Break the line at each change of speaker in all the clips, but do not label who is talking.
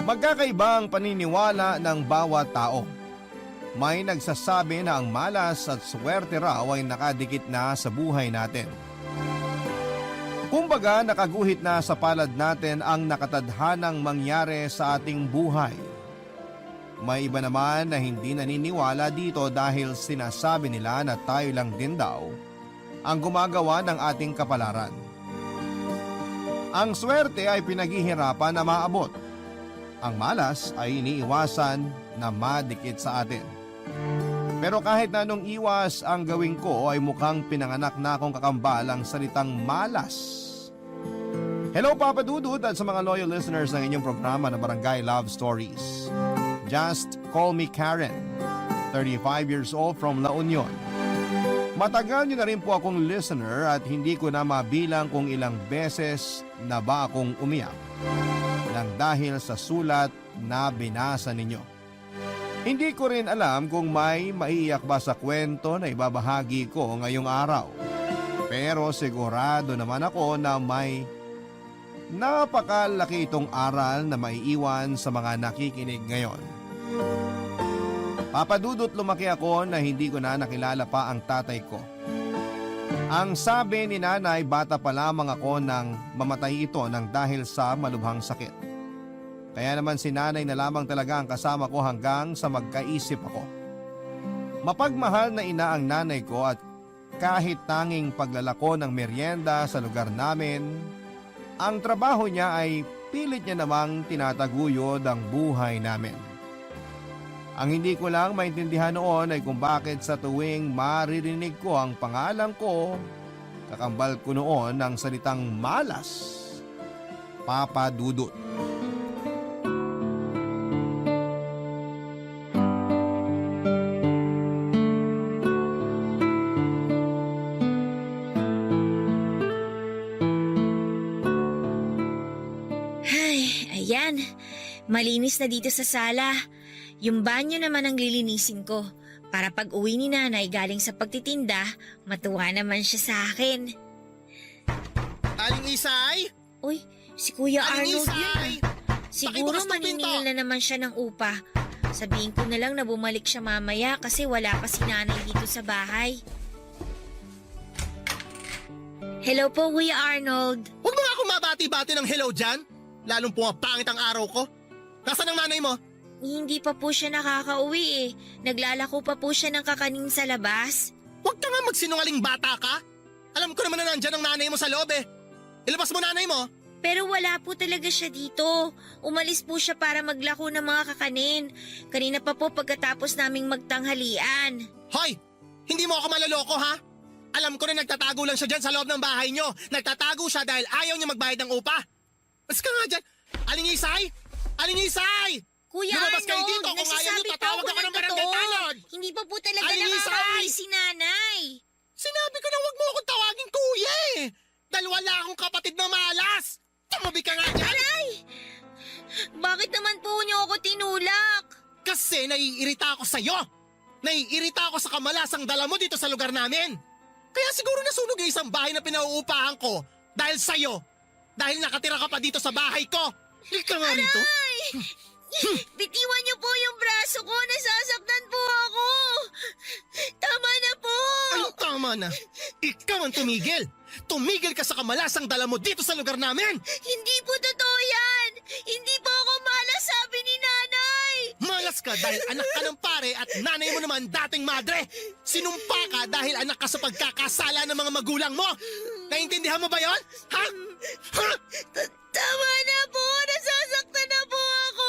Magkakaiba ang paniniwala ng bawat tao. May nagsasabi na ang malas at swerte raw ay nakadikit na sa buhay natin. Kumbaga nakaguhit na sa palad natin ang nakatadhanang mangyari sa ating buhay. May iba naman na hindi naniniwala dito dahil sinasabi nila na tayo lang din daw ang gumagawa ng ating kapalaran. Ang swerte ay pinaghihirapan na maabot. Ang malas ay iniiwasan na madikit sa atin. Pero kahit na anong iwas ang gawin ko ay mukhang pinanganak na akong kakambal ang salitang malas. Hello Papa Dudut at sa mga loyal listeners ng inyong programa na Barangay Love Stories. Just call me Karen, 35 years old from La Union. Matagal niyo na rin po akong listener at hindi ko na mabilang kung ilang beses na ba akong umiyak nang dahil sa sulat na binasa ninyo. Hindi ko rin alam kung may maiiyak ba sa kwento na ibabahagi ko ngayong araw. Pero sigurado naman ako na may napakalaki itong aral na maiiwan sa mga nakikinig ngayon. Papadudot lumaki ako na hindi ko na nakilala pa ang tatay ko. Ang sabi ni nanay bata pa lamang ako nang mamatay ito nang dahil sa malubhang sakit. Kaya naman si nanay na lamang talaga ang kasama ko hanggang sa magkaisip ako. Mapagmahal na ina ang nanay ko at kahit tanging paglalako ng merienda sa lugar namin, ang trabaho niya ay pilit niya namang tinataguyod ang buhay namin. Ang hindi ko lang maintindihan noon ay kung bakit sa tuwing maririnig ko ang pangalan ko, kakambal ko noon ng salitang malas, Papa Dudut.
Ayan, malinis na dito sa sala. Yung banyo naman ang lilinisin ko para pag uwi ni nanay galing sa pagtitinda, matuwa naman siya sa akin.
Aling Isay?
Uy, si Kuya
Aling
Arnold yun
Isay!
Siguro
Pakibukas ng
maniningil
pinto.
na naman siya ng upa. Sabihin ko na lang na bumalik siya mamaya kasi wala pa si nanay dito sa bahay. Hello po, Kuya Arnold.
Huwag mo nga akong mabati-bati ng hello dyan. Lalong pumapangit ang araw ko. Nasaan ang nanay mo?
Hindi pa po siya nakakauwi eh. Naglalako pa po siya ng kakanin sa labas.
Huwag ka nga magsinungaling bata ka. Alam ko naman na nandyan ang nanay mo sa loob eh. Ilabas mo nanay mo.
Pero wala po talaga siya dito. Umalis po siya para maglako ng mga kakanin. Kanina pa po pagkatapos naming magtanghalian.
Hoy! Hindi mo ako malaloko ha? Alam ko na nagtatago lang siya dyan sa loob ng bahay nyo. Nagtatago siya dahil ayaw niya magbayad ng upa. Mas ka nga dyan. Aling Isay! Aling Isay!
Kuya
Lumabas kayo
Arnold,
dito kung ayaw
nagsasabi
nyo
po
tatawag
ako
ako
ng
ng barangay
totoo.
tanod.
Hindi pa po talaga
Aling
nakakauwi
Isay!
si nanay.
Sinabi ko na huwag mo akong tawagin kuya eh. Dahil wala akong kapatid na malas. Tumabi ka nga dyan.
Aray! Bakit naman po niyo ako tinulak?
Kasi naiirita ako sa'yo. Naiirita ako sa kamalasang dala mo dito sa lugar namin. Kaya siguro nasunog yung isang bahay na pinauupahan ko dahil sa'yo. Dahil nakatira ka pa dito sa bahay ko. Hindi ka nga rito.
Ay! Bitiwan niyo po yung braso ko. Nasasaktan po ako. Tama na po.
Anong tama na? Ikaw ang tumigil. Tumigil ka sa kamalasang dala mo dito sa lugar namin.
Hindi po totoo yan. Hindi po ako malas, sabi ni nanay.
Malas ka dahil anak ka ng pare at nanay mo naman dating madre. Sinumpa ka dahil anak ka sa pagkakasala ng mga magulang mo. Naintindihan mo ba yon? Ha? Ha?
Tama na po. Nasasaktan na po ako.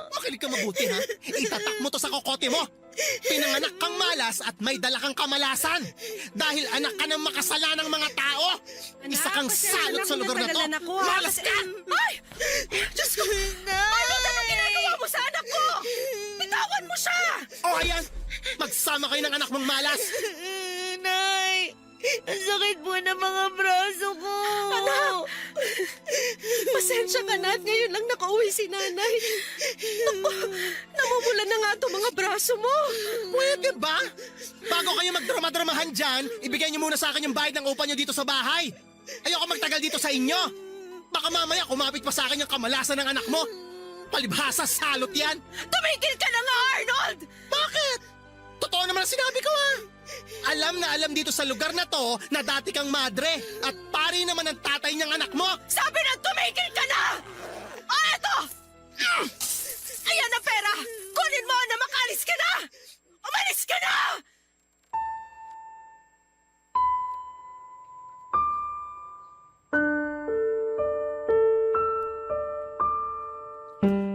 Makinig ka mabuti ha. Itatak mo to sa kokote mo. Pinanganak kang malas at may dala kang kamalasan. Dahil anak ka ng makasalanang mga tao. Isa kang salot sa lugar na to. Malas ka!
Ay! Diyos ko! Arnold, anong ginagawa mo sa anak ko? Bitawan mo siya!
O ayan, magsama kayo ng anak mong malas.
Nay, ang sakit po ng mga braso ko.
Anak! Pasensya ka na at ngayon lang nakauwi si nanay. Ako, namumula na nga itong mga braso mo.
Pwede ba? Bago kayo magdrama-dramahan dyan, ibigay niyo muna sa akin yung bayad ng upa niyo dito sa bahay. Ayoko magtagal dito sa inyo. Baka mamaya kumapit pa sa akin yung kamalasan ng anak mo. Palibhasa salot yan!
Tumigil ka na nga, Arnold!
Bakit? Totoo naman ang sinabi ko ha! Alam na alam dito sa lugar na to na dati kang madre at pari naman ang tatay niyang anak mo!
Sabi na tumigil ka na! O eto! Ayan na pera! Kunin mo na makalis ka na! Umalis ka na!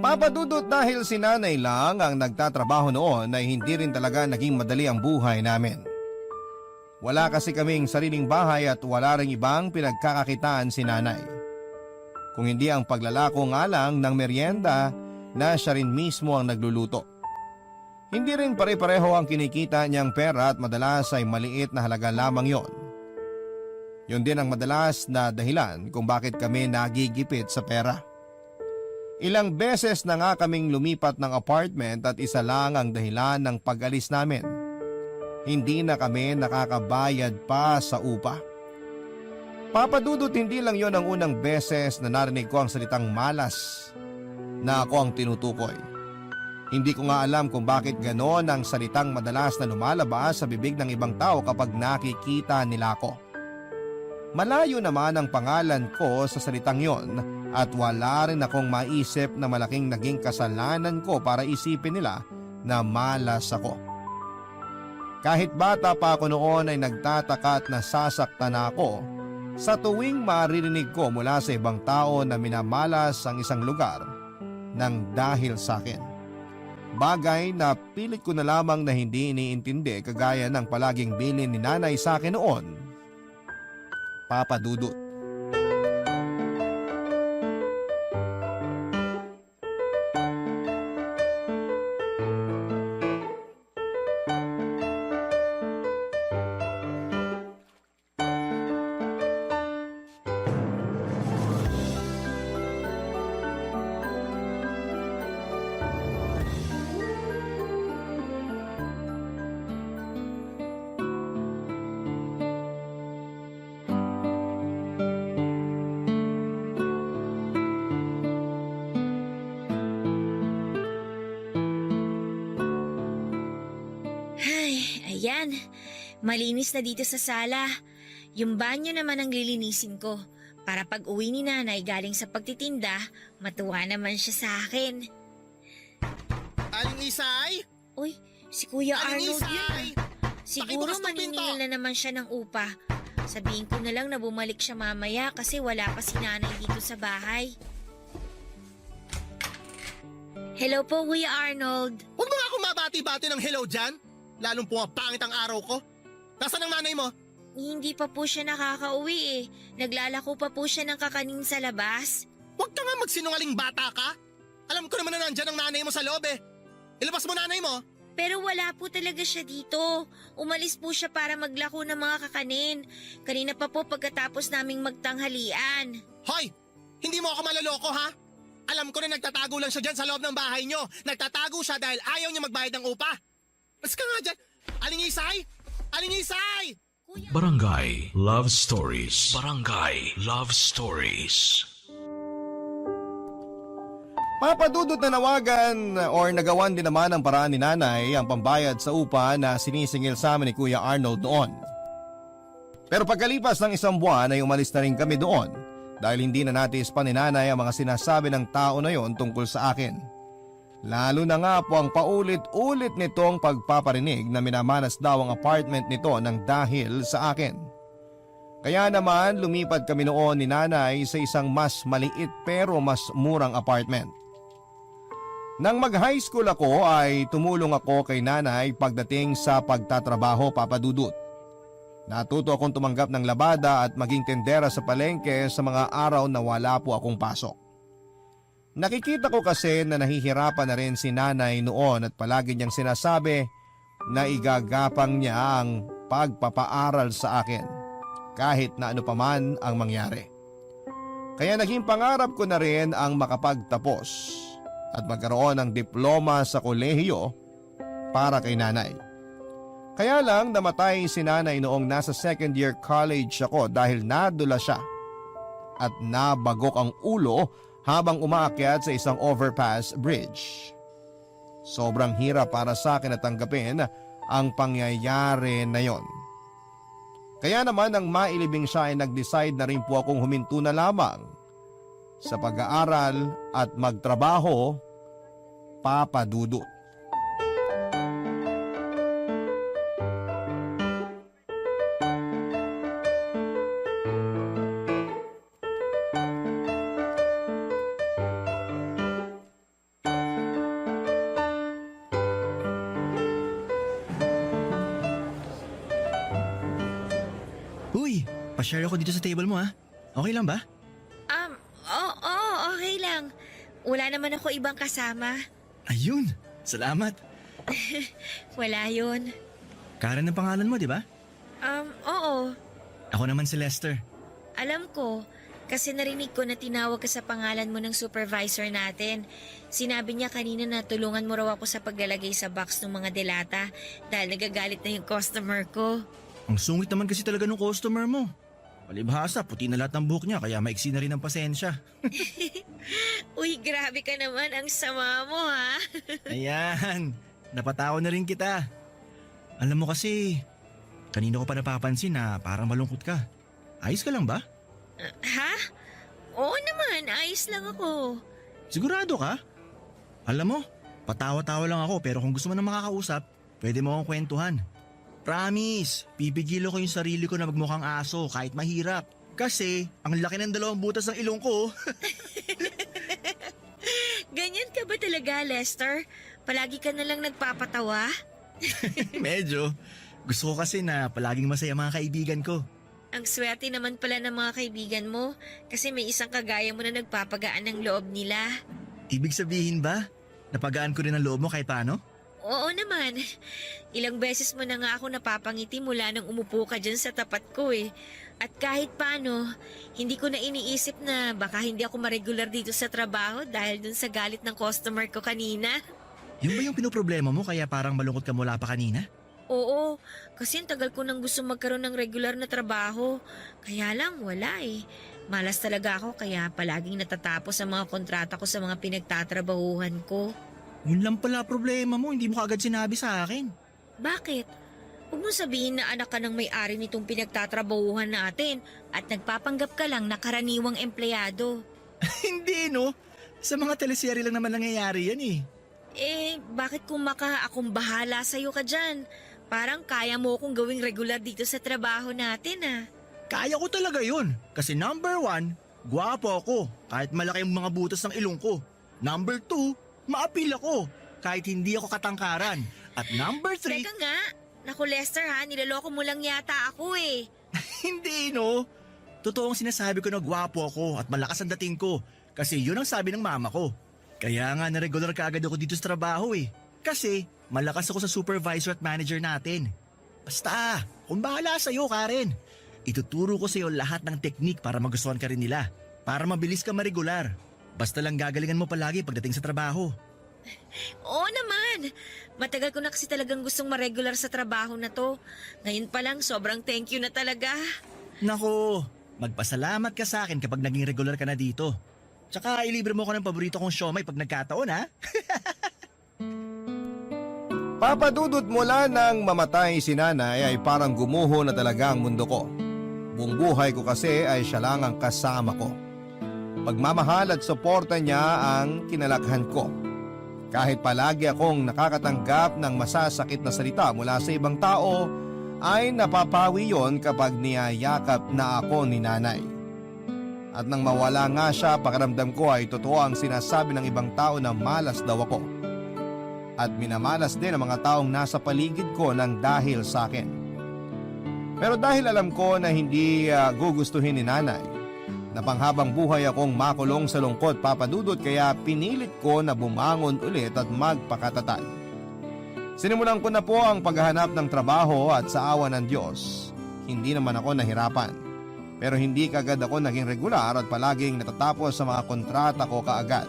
Papadudot dahil si nanay lang ang nagtatrabaho noon ay hindi rin talaga naging madali ang buhay namin. Wala kasi kaming sariling bahay at wala ring ibang pinagkakakitaan si nanay. Kung hindi ang paglalako nga lang ng merienda na siya rin mismo ang nagluluto. Hindi rin pare-pareho ang kinikita niyang pera at madalas ay maliit na halaga lamang yon. Yun din ang madalas na dahilan kung bakit kami nagigipit sa pera. Ilang beses na nga kaming lumipat ng apartment at isa lang ang dahilan ng pag-alis namin. Hindi na kami nakakabayad pa sa upa. Papadudot, hindi lang yon ang unang beses na narinig ko ang salitang malas na ako ang tinutukoy. Hindi ko nga alam kung bakit ganon ang salitang madalas na lumalabas sa bibig ng ibang tao kapag nakikita nila ako. Malayo naman ang pangalan ko sa salitang yon at wala rin akong maisip na malaking naging kasalanan ko para isipin nila na malas ako. Kahit bata pa ako noon ay nagtataka at nasasaktan ako sa tuwing maririnig ko mula sa ibang tao na minamalas ang isang lugar nang dahil sa akin. Bagay na pilit ko na lamang na hindi iniintindi kagaya ng palaging bilin ni nanay sa akin noon. Papadudot.
Ayan, malinis na dito sa sala. Yung banyo naman ang lilinisin ko para pag uwi ni nanay galing sa pagtitinda, matuwa naman siya sa akin.
Aling Isay?
Uy, si Kuya
Aling
Arnold yun
Isay?
Siguro
Pakibukas ng pinto.
maningil na naman siya ng upa. Sabihin ko na lang na bumalik siya mamaya kasi wala pa si nanay dito sa bahay. Hello po, Kuya Arnold.
Huwag mo nga akong mabati-bati ng hello dyan. Lalong pumapangit ang araw ko. Nasaan ang nanay mo?
Hindi pa po siya nakakauwi eh. Naglalako pa po siya ng kakanin sa labas.
Huwag ka nga magsinungaling bata ka. Alam ko naman na nandyan ang nanay mo sa loob eh. Ilabas mo nanay mo.
Pero wala po talaga siya dito. Umalis po siya para maglako ng mga kakanin. Kanina pa po pagkatapos naming magtanghalian.
Hoy! Hindi mo ako maloloko ha? Alam ko na nagtatago lang siya dyan sa loob ng bahay nyo. Nagtatago siya dahil ayaw niya magbayad ng upa. Mas ka nga dyan. Aling Isay! Aling Isay!
Barangay Love Stories. Barangay Love Stories.
Papadudot na nawagan or nagawan din naman ng paraan ni nanay ang pambayad sa upa na sinisingil sa amin ni Kuya Arnold noon. Pero pagkalipas ng isang buwan ay umalis na rin kami doon dahil hindi na natiis pa ni nanay ang mga sinasabi ng tao na yon tungkol sa akin. Lalo na nga po ang paulit-ulit nitong pagpaparinig na minamanas daw ang apartment nito ng dahil sa akin. Kaya naman lumipat kami noon ni nanay sa isang mas maliit pero mas murang apartment. Nang mag-high school ako ay tumulong ako kay nanay pagdating sa pagtatrabaho, Papadudot. Natuto akong tumanggap ng labada at maging tendera sa palengke sa mga araw na wala po akong pasok. Nakikita ko kasi na nahihirapan na rin si nanay noon at palagi niyang sinasabi na igagapang niya ang pagpapaaral sa akin kahit na ano paman ang mangyari. Kaya naging pangarap ko na rin ang makapagtapos at magkaroon ng diploma sa kolehiyo para kay nanay. Kaya lang namatay si nanay noong nasa second year college ako dahil nadula siya at nabagok ang ulo habang umaakyat sa isang overpass bridge. Sobrang hirap para sa akin na tanggapin ang pangyayari na yon. Kaya naman nang mailibing siya ay nag-decide na rin po akong huminto na lamang sa pag-aaral at magtrabaho, Papa Dudut.
Uy, pa-share ako dito sa table mo ha. Okay lang ba?
Oo, okay lang. Wala naman ako ibang kasama.
Ayun, salamat.
Wala yun.
Karen ang pangalan mo, di ba?
Oo.
Ako naman si Lester.
Alam ko, kasi narinig ko na tinawag ka sa pangalan mo ng supervisor natin. Sinabi niya kanina na tulungan mo raw ako sa paglalagay sa box ng mga delata dahil nagagalit na yung customer ko.
Ang sungit naman kasi talaga ng customer mo. Palibhasa, puti na lahat ng buhok niya kaya maiksi na rin ang pasensya.
Uy, grabe ka naman. Ang sama mo, ha?
Ayan, napatawa na rin kita. Alam mo kasi, kanina ko pa napapansin na parang malungkot ka. Ayos ka lang ba?
Ha? Oo naman, ayos lang ako.
Sigurado ka? Alam mo, patawa-tawa lang ako pero kung gusto mo na makakausap, pwede mo akong kwentuhan. Promise, pipigil ko yung sarili ko na magmukhang aso kahit mahirap. Kasi, ang laki ng 2 butas ng ilong ko.
Ganyan ka ba talaga, Lester? Palagi ka na lang nagpapatawa?
Medyo. Gusto ko kasi na palaging masaya mga kaibigan ko.
Ang swerte naman pala ng mga kaibigan mo kasi may isang kagaya mo na nagpapagaan ng loob nila.
Ibig sabihin ba, napagaan ko rin ang loob mo kahit paano?
Oo naman. Ilang beses mo na nga ako napapangiti mula nang umupo ka dyan sa tapat ko eh. At kahit paano, hindi ko na iniisip na baka hindi ako ma-regular dito sa trabaho dahil dun sa galit ng customer ko kanina.
Yun ba yung pinoproblema mo kaya parang malungkot ka mula pa kanina?
Oo, kasi ang tagal ko nang gusto magkaroon ng regular na trabaho. Kaya lang, wala eh. Malas talaga ako kaya palaging natatapos ang mga kontrata ko sa mga pinagtatrabahuhan ko.
Yun lang pala problema mo, hindi mo kaagad sinabi sa akin.
Bakit? Huwag mo sabihin na anak ka ng may-ari nitong pinagtatrabahuhan natin at nagpapanggap ka lang na karaniwang empleyado.
Hindi no, sa mga teleserye lang naman nangyayari yan eh.
Bakit kung akong bahala sa'yo ka dyan? Parang kaya mo akong gawing regular dito sa trabaho natin ah.
Kaya ko talaga yun, kasi number 1, gwapo ako kahit malaki yung mga butas ng ilong ko. Number 2, maapil ako kahit hindi ako katangkaran. At number 3,
Teka nga, naku Lester ha, niloloko mo lang yata ako eh.
hindi no. Totoong sinasabi ko na gwapo ako at malakas ang dating ko kasi yun ang sabi ng mama ko. Kaya nga na-regular ka agad ako dito sa trabaho eh. Kasi malakas ako sa supervisor at manager natin. Basta, kung bahala sa'yo Karen. Ituturo ko sa'yo lahat ng teknik para magustuhan ka rin nila. Para mabilis ka ma-regular. Basta lang gagalingan mo palagi pagdating sa trabaho.
Oo naman, matagal ko na kasi talagang gustong ma-regular sa trabaho na to. Ngayon pa lang, sobrang thank you na talaga.
Nako, magpasalamat ka sa akin kapag naging regular ka na dito. Tsaka ilibre mo ko ng paborito kong siomay pag nagkataon ha.
Papa Dudut, mula nang mamatay si nanay ay parang gumuho na talaga ang mundo ko. Buong buhay ko kasi ay siya lang ang kasama ko. Pagmamahal at suporta niya ang kinalakhan ko. Kahit palagi akong nakakatanggap ng masasakit na salita mula sa ibang tao, ay napapawi yon kapag niyayakap na ako ni nanay. At nang mawala nga siya, pakiramdam ko ay totoo ang sinasabi ng ibang tao na malas daw ako. At minamalas din ang mga taong nasa paligid ko ng dahil sa akin. Pero dahil alam ko na hindi gugustuhin ni nanay, na panghabang buhay akong makulong sa lungkot, Papa Dudut, kaya pinilit ko na bumangon ulit at magpakatatag. Sinimulan ko na po ang paghahanap ng trabaho at sa awa ng Diyos, hindi naman ako nahirapan. Pero hindi kagad ako naging regular at palaging natatapos sa mga kontrata ko kaagad.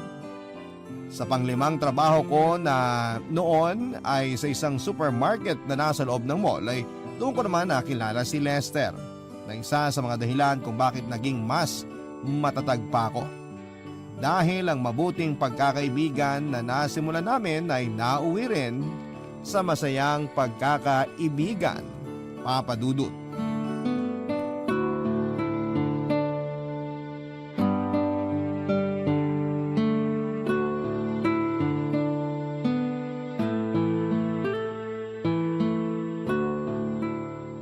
Sa panglimang trabaho ko na noon ay sa isang supermarket na nasa loob ng mall ay doon ko naman nakilala si Lester, na isa sa mga dahilan kung bakit naging mas matatag pa ako. dahil ang mabuting pagkakaibigan na nasimulan namin ay nauwi rin sa masayang pagkakaibigan, Papa Dudut.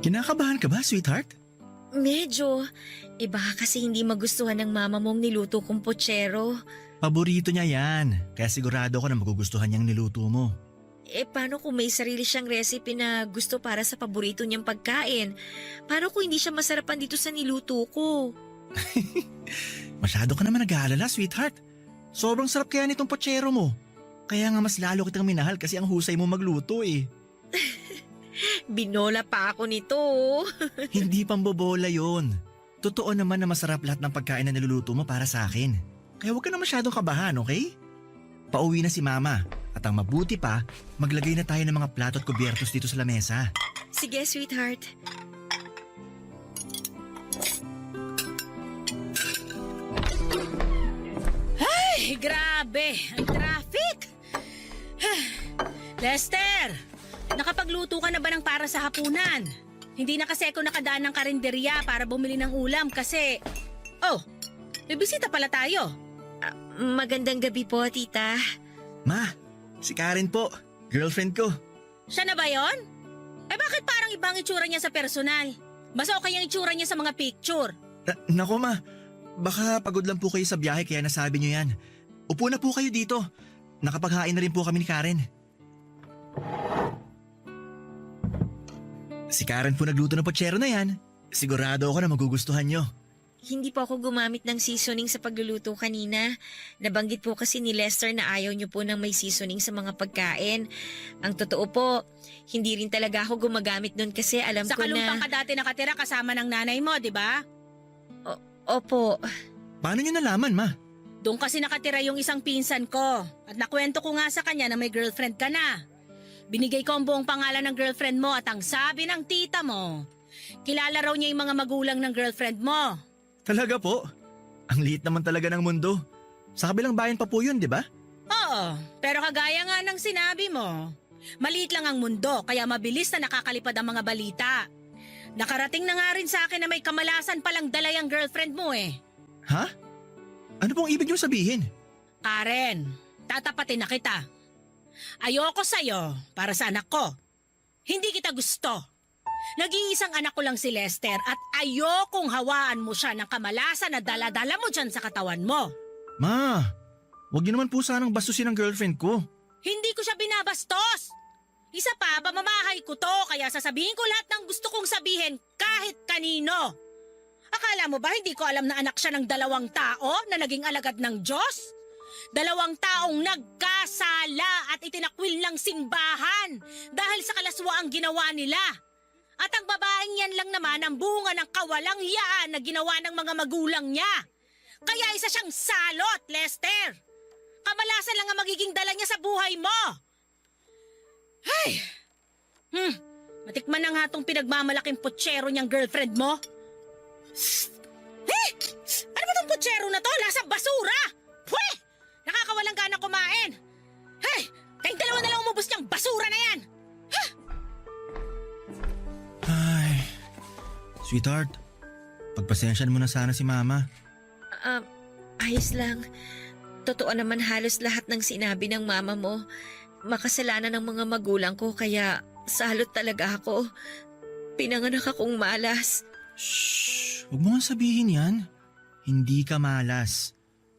Kinakabahan ka ba, sweetheart?
Medyo. Baka kasi hindi magustuhan ng mama mong niluto kong pochero.
Paborito niya yan, kaya sigurado ako na magugustuhan niyang niluto mo.
Paano kung may sarili siyang recipe na gusto para sa paborito niyang pagkain? Paano kung hindi siya masarapan dito sa niluto ko?
Masyado ka naman nag-aalala, sweetheart. Sobrang sarap kaya nitong pochero mo. Kaya nga mas lalo kitang minahal kasi ang husay mo magluto eh.
Binola pa ako nito.
Hindi pambobola yon. Totoo naman na masarap lahat ng pagkain na niluluto mo para sa akin. Kaya huwag ka na masyadong kabahan, okay? Pauwi na si Mama. At ang mabuti pa, maglagay na tayo ng mga plato at kubyertos dito sa lamesa.
Sige, sweetheart.
Ay, grabe! Ang traffic! Lester! Nakapagluto ka na ba ng para sa hapunan? Hindi na kasi ako nakadaan ng karinderya para bumili ng ulam kasi... Oh, may bisita pala tayo.
Magandang gabi po, tita.
Ma, si Karen po. Girlfriend ko.
Siya na ba yon? Bakit parang ibang itsura niya sa personal? Mas okay ang itsura niya sa mga picture.
Nako ma, baka pagod lang po kayo sa biyahe kaya nasabi niyo yan. Upo na po kayo dito. Nakapaghain na rin po kami ni Karen. Si Karen po nagluto ng pochero na yan. Sigurado ako na magugustuhan nyo.
Hindi po ako gumamit ng seasoning sa pagluluto kanina. Nabanggit po kasi ni Lester na ayaw niyo po ng may seasoning sa mga pagkain. Ang totoo po, hindi rin talaga ako gumagamit nun kasi alam
Sa
ko
kalumpang
na...
ka dati nakatira kasama ng nanay mo, di ba?
Opo.
Paano nyo nalaman, ma?
Doon kasi nakatira yung isang pinsan ko. At nakwento ko nga sa kanya na may girlfriend ka na. Binigay ko ang buong pangalan ng girlfriend mo at ang sabi ng tita mo, kilala raw niya yung mga magulang ng girlfriend mo.
Talaga po? Ang liit naman talaga ng mundo. Sa kabilang bayan pa po yun, di ba?
Oo, pero kagaya nga ng sinabi mo, maliit lang ang mundo kaya mabilis na nakakalipad ang mga balita. Nakarating na nga rin sa akin na may kamalasan palang dalay ang girlfriend mo eh.
Ha? Ano pong ibig nyo sabihin?
Karen, tatapatin na kita. Ayoko sa'yo para sa anak ko. Hindi kita gusto. Nag-iisang anak ko lang si Lester at ayokong hawaan mo siya ng kamalasan na dala-dala mo dyan sa katawan mo.
Ma, wag niyo naman po sanang bastusin ang girlfriend ko.
Hindi ko siya binabastos. Isa pa, pamamahay ko to kaya sasabihin ko lahat ng gusto kong sabihin kahit kanino. Akala mo ba hindi ko alam na anak siya ng 2 tao na naging alagad ng Diyos? 2 taong nagkasala at itinakwil ng simbahan dahil sa kalaswaang ginawa nila. At ang babaeng yan lang naman ang bunga ng kawalang hiyaan na ginawa ng mga magulang niya. Kaya isa siyang salot, Lester. Kamalasan lang ang magiging dala niya sa buhay mo. Ay! Matikman na nga tong pinagmamalaking pochero niyang girlfriend mo. Eh! Ano ba tong pochero na to? Lasang basura! Pwe! Nakakawalang gana kumain. Hey! Kayong dalawa na lang umubos niyang basura na yan.
Ay, sweetheart, pagpasensyahan mo na sana si Mama.
Ayos lang. Totoo naman halos lahat ng sinabi ng mama mo. Makasalanan ng mga magulang ko kaya salot talaga ako. Pinanganak akong malas.
Shh! Huwag mo nga sabihin yan. Hindi ka malas.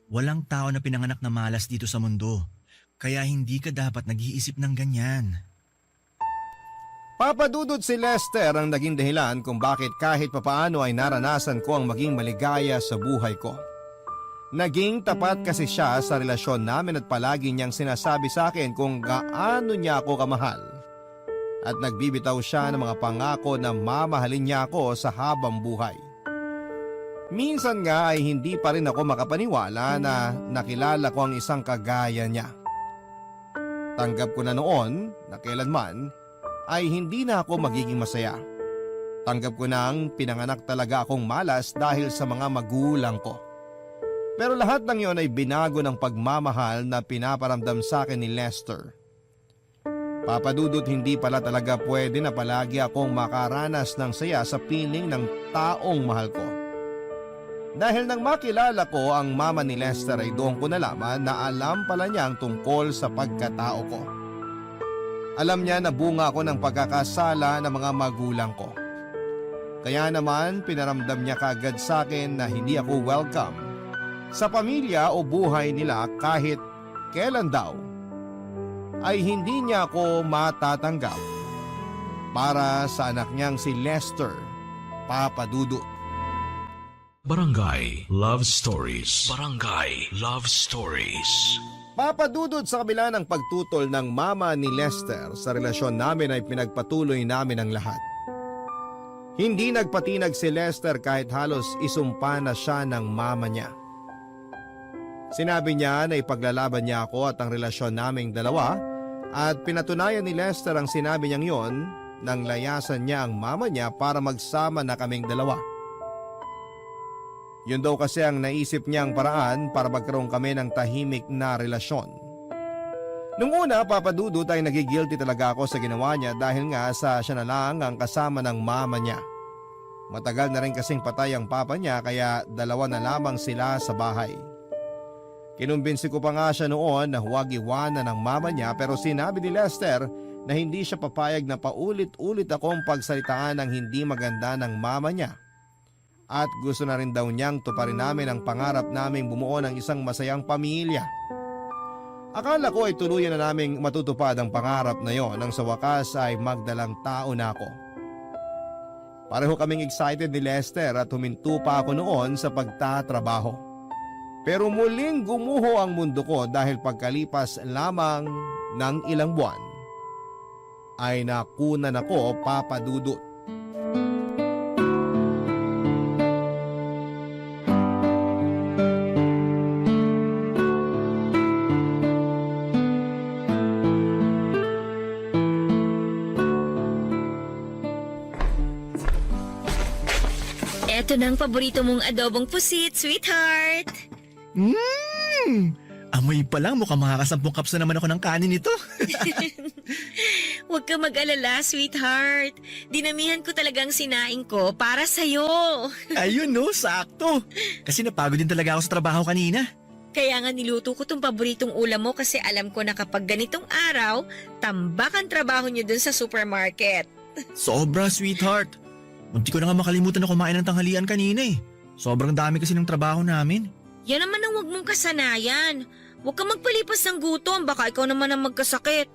Walang tao na pinanganak na malas dito sa mundo. Kaya hindi ka dapat nag-iisip ng ganyan.
Papadudod si Lester ang naging dahilan kung bakit kahit papaano ay naranasan ko ang maging maligaya sa buhay ko. Naging tapat kasi siya sa relasyon namin at palagi niyang sinasabi sa akin kung gaano niya ako kamahal. At nagbibitaw siya ng mga pangako na mamahalin niya ako sa habang buhay. Minsan nga ay hindi pa rin ako makapaniwala na nakilala ko ang isang kagaya niya. Tanggap ko na noon na kailanman ay hindi na ako magiging masaya. Tanggap ko nang pinanganak talaga akong malas dahil sa mga magulang ko. Pero lahat ng yon ay binago ng pagmamahal na pinaparamdam sa akin ni Lester. Papa Dudut, hindi pala talaga pwede na palagi akong makaranas ng saya sa piling ng taong mahal ko. Dahil nang makilala ko ang mama ni Lester ay doon ko nalaman na alam pala niya ang tungkol sa pagkatao ko. Alam niya na bunga ako ng pagkakasala ng mga magulang ko. Kaya naman pinaramdam niya kaagad sa akin na hindi ako welcome sa pamilya o buhay nila kahit kailan daw ay hindi niya ako matatanggap para sa anak niyang si Lester, Papa Dudut.
Barangay Love Stories. Barangay Love Stories.
Papa Dudut, sa kabila ng pagtutol ng mama ni Lester sa relasyon namin ay pinagpatuloy namin ang lahat. Hindi nagpatinag si Lester kahit halos isumpa na siya ng mama niya. Sinabi niya na ipaglalaban niya ako at ang relasyon naming dalawa at pinatunayan ni Lester ang sinabi niyang yon nang layasan niya ang mama niya para magsama na kaming dalawa. Yun daw kasi ang naisip niyang paraan para magkaroon kami ng tahimik na relasyon. Nung una, Papa Dudut, ay nagigilty talaga ako sa ginawa niya dahil nga sa siya na lang ang kasama ng mama niya. Matagal na rin kasing patay ang papa niya kaya dalawa na lamang sila sa bahay. Kinumbinsi ko pa nga siya noon na huwag iwanan ng mama niya pero sinabi ni Lester na hindi siya papayag na paulit-ulit akong pagsalitaan ng hindi maganda ng mama niya. At gusto na rin daw niyang tuparin namin ang pangarap naming bumuo ng isang masayang pamilya. Akala ko ay tuluyan na naming matutupad ang pangarap na yon nang sa wakas ay magdalang tao na ako. Pareho kaming excited ni Lester at huminto pa ako noon sa pagtatrabaho. Pero muling gumuho ang mundo ko dahil pagkalipas lamang ng ilang buwan ay nakunan ako, Papa Dudut.
Eto na ang paborito mong adobong pusit, sweetheart.
Amoy pa lang, mukhang makakasampung cups na naman ako ng kanin nito.
Huwag ka mag-alala, sweetheart. Dinamihan ko talagang sinaing ko para sa'yo.
Ayun no, sakto. Kasi napagod din talaga ako sa trabaho kanina.
Kaya nga niluto ko tong paboritong ulam mo kasi alam ko na kapag ganitong araw, tambak ang trabaho niyo dun sa supermarket.
Sobra, sweetheart. Munti ko na nga makalimutan na kumain ng tanghalian kanina eh. Sobrang dami kasi ng trabaho namin.
Yan naman ang huwag mong kasanayan. Huwag ka magpalipas ng gutom, baka ikaw naman ang magkasakit.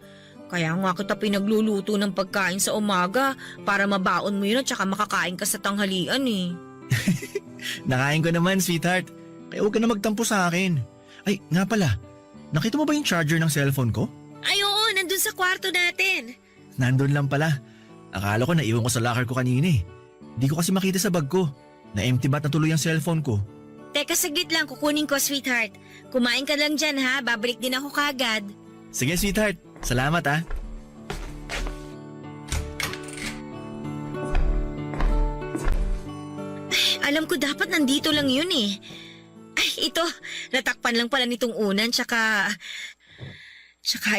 Kaya nga kita pinagluluto ng pagkain sa umaga para mabaon mo yun at saka makakain ka sa tanghalian eh.
Nakain ko naman, sweetheart. Kaya huwag ka na magtampo sa akin. Ay, nga pala. Nakita mo ba yung charger ng cellphone ko?
Ay oo, nandun sa kwarto natin.
Nandun lang pala. Akala ko naiwan ko sa locker ko kanina eh. Di ko kasi makita sa bag ko. Na-empty bat na tuloy ang cellphone ko.
Teka, saglit lang, kukunin ko, sweetheart. Kumain ka lang dyan ha, babalik din ako kagad.
Sige, sweetheart. Salamat ah.
Alam ko dapat nandito lang yun eh. Ay, ito, natakpan lang pala nitong unan, tsaka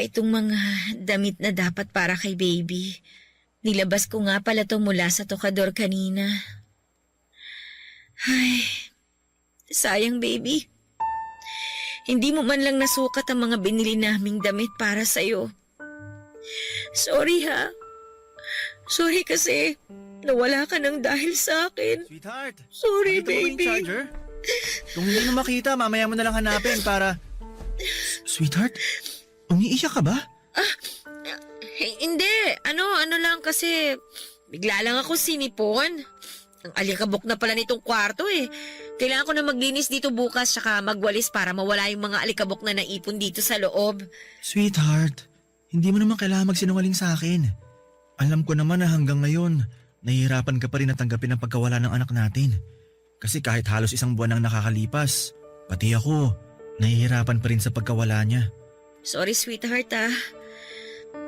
itong mga damit na dapat para kay baby. Nilabas ko nga pala to mula sa tokador kanina. Ay, sayang baby. Hindi mo man lang nasukat ang mga binili naming damit para sa'yo. Sorry ha. Sorry kasi nawala ka ng dahil sa akin.
Sweetheart.
Sorry
nakita mo ba yung
baby.
charger? Kung hindi mo makita, mamaya mo na lang hanapin para... Sweetheart, umiiyak ka ba?
Hindi. Ano lang kasi bigla lang ako sinipon. Ang alikabok na pala nitong kwarto eh. Kailangan ko na maglinis dito bukas saka magwalis para mawala yung mga alikabok na naipon dito sa loob.
Sweetheart, hindi mo naman kailangan magsinungaling sa akin. Alam ko naman na hanggang ngayon, nahihirapan ka pa rin na tanggapin ang pagkawala ng anak natin. Kasi kahit halos isang buwan ang nakakalipas, pati ako, nahihirapan pa rin sa pagkawala niya.
Sorry sweetheart ah.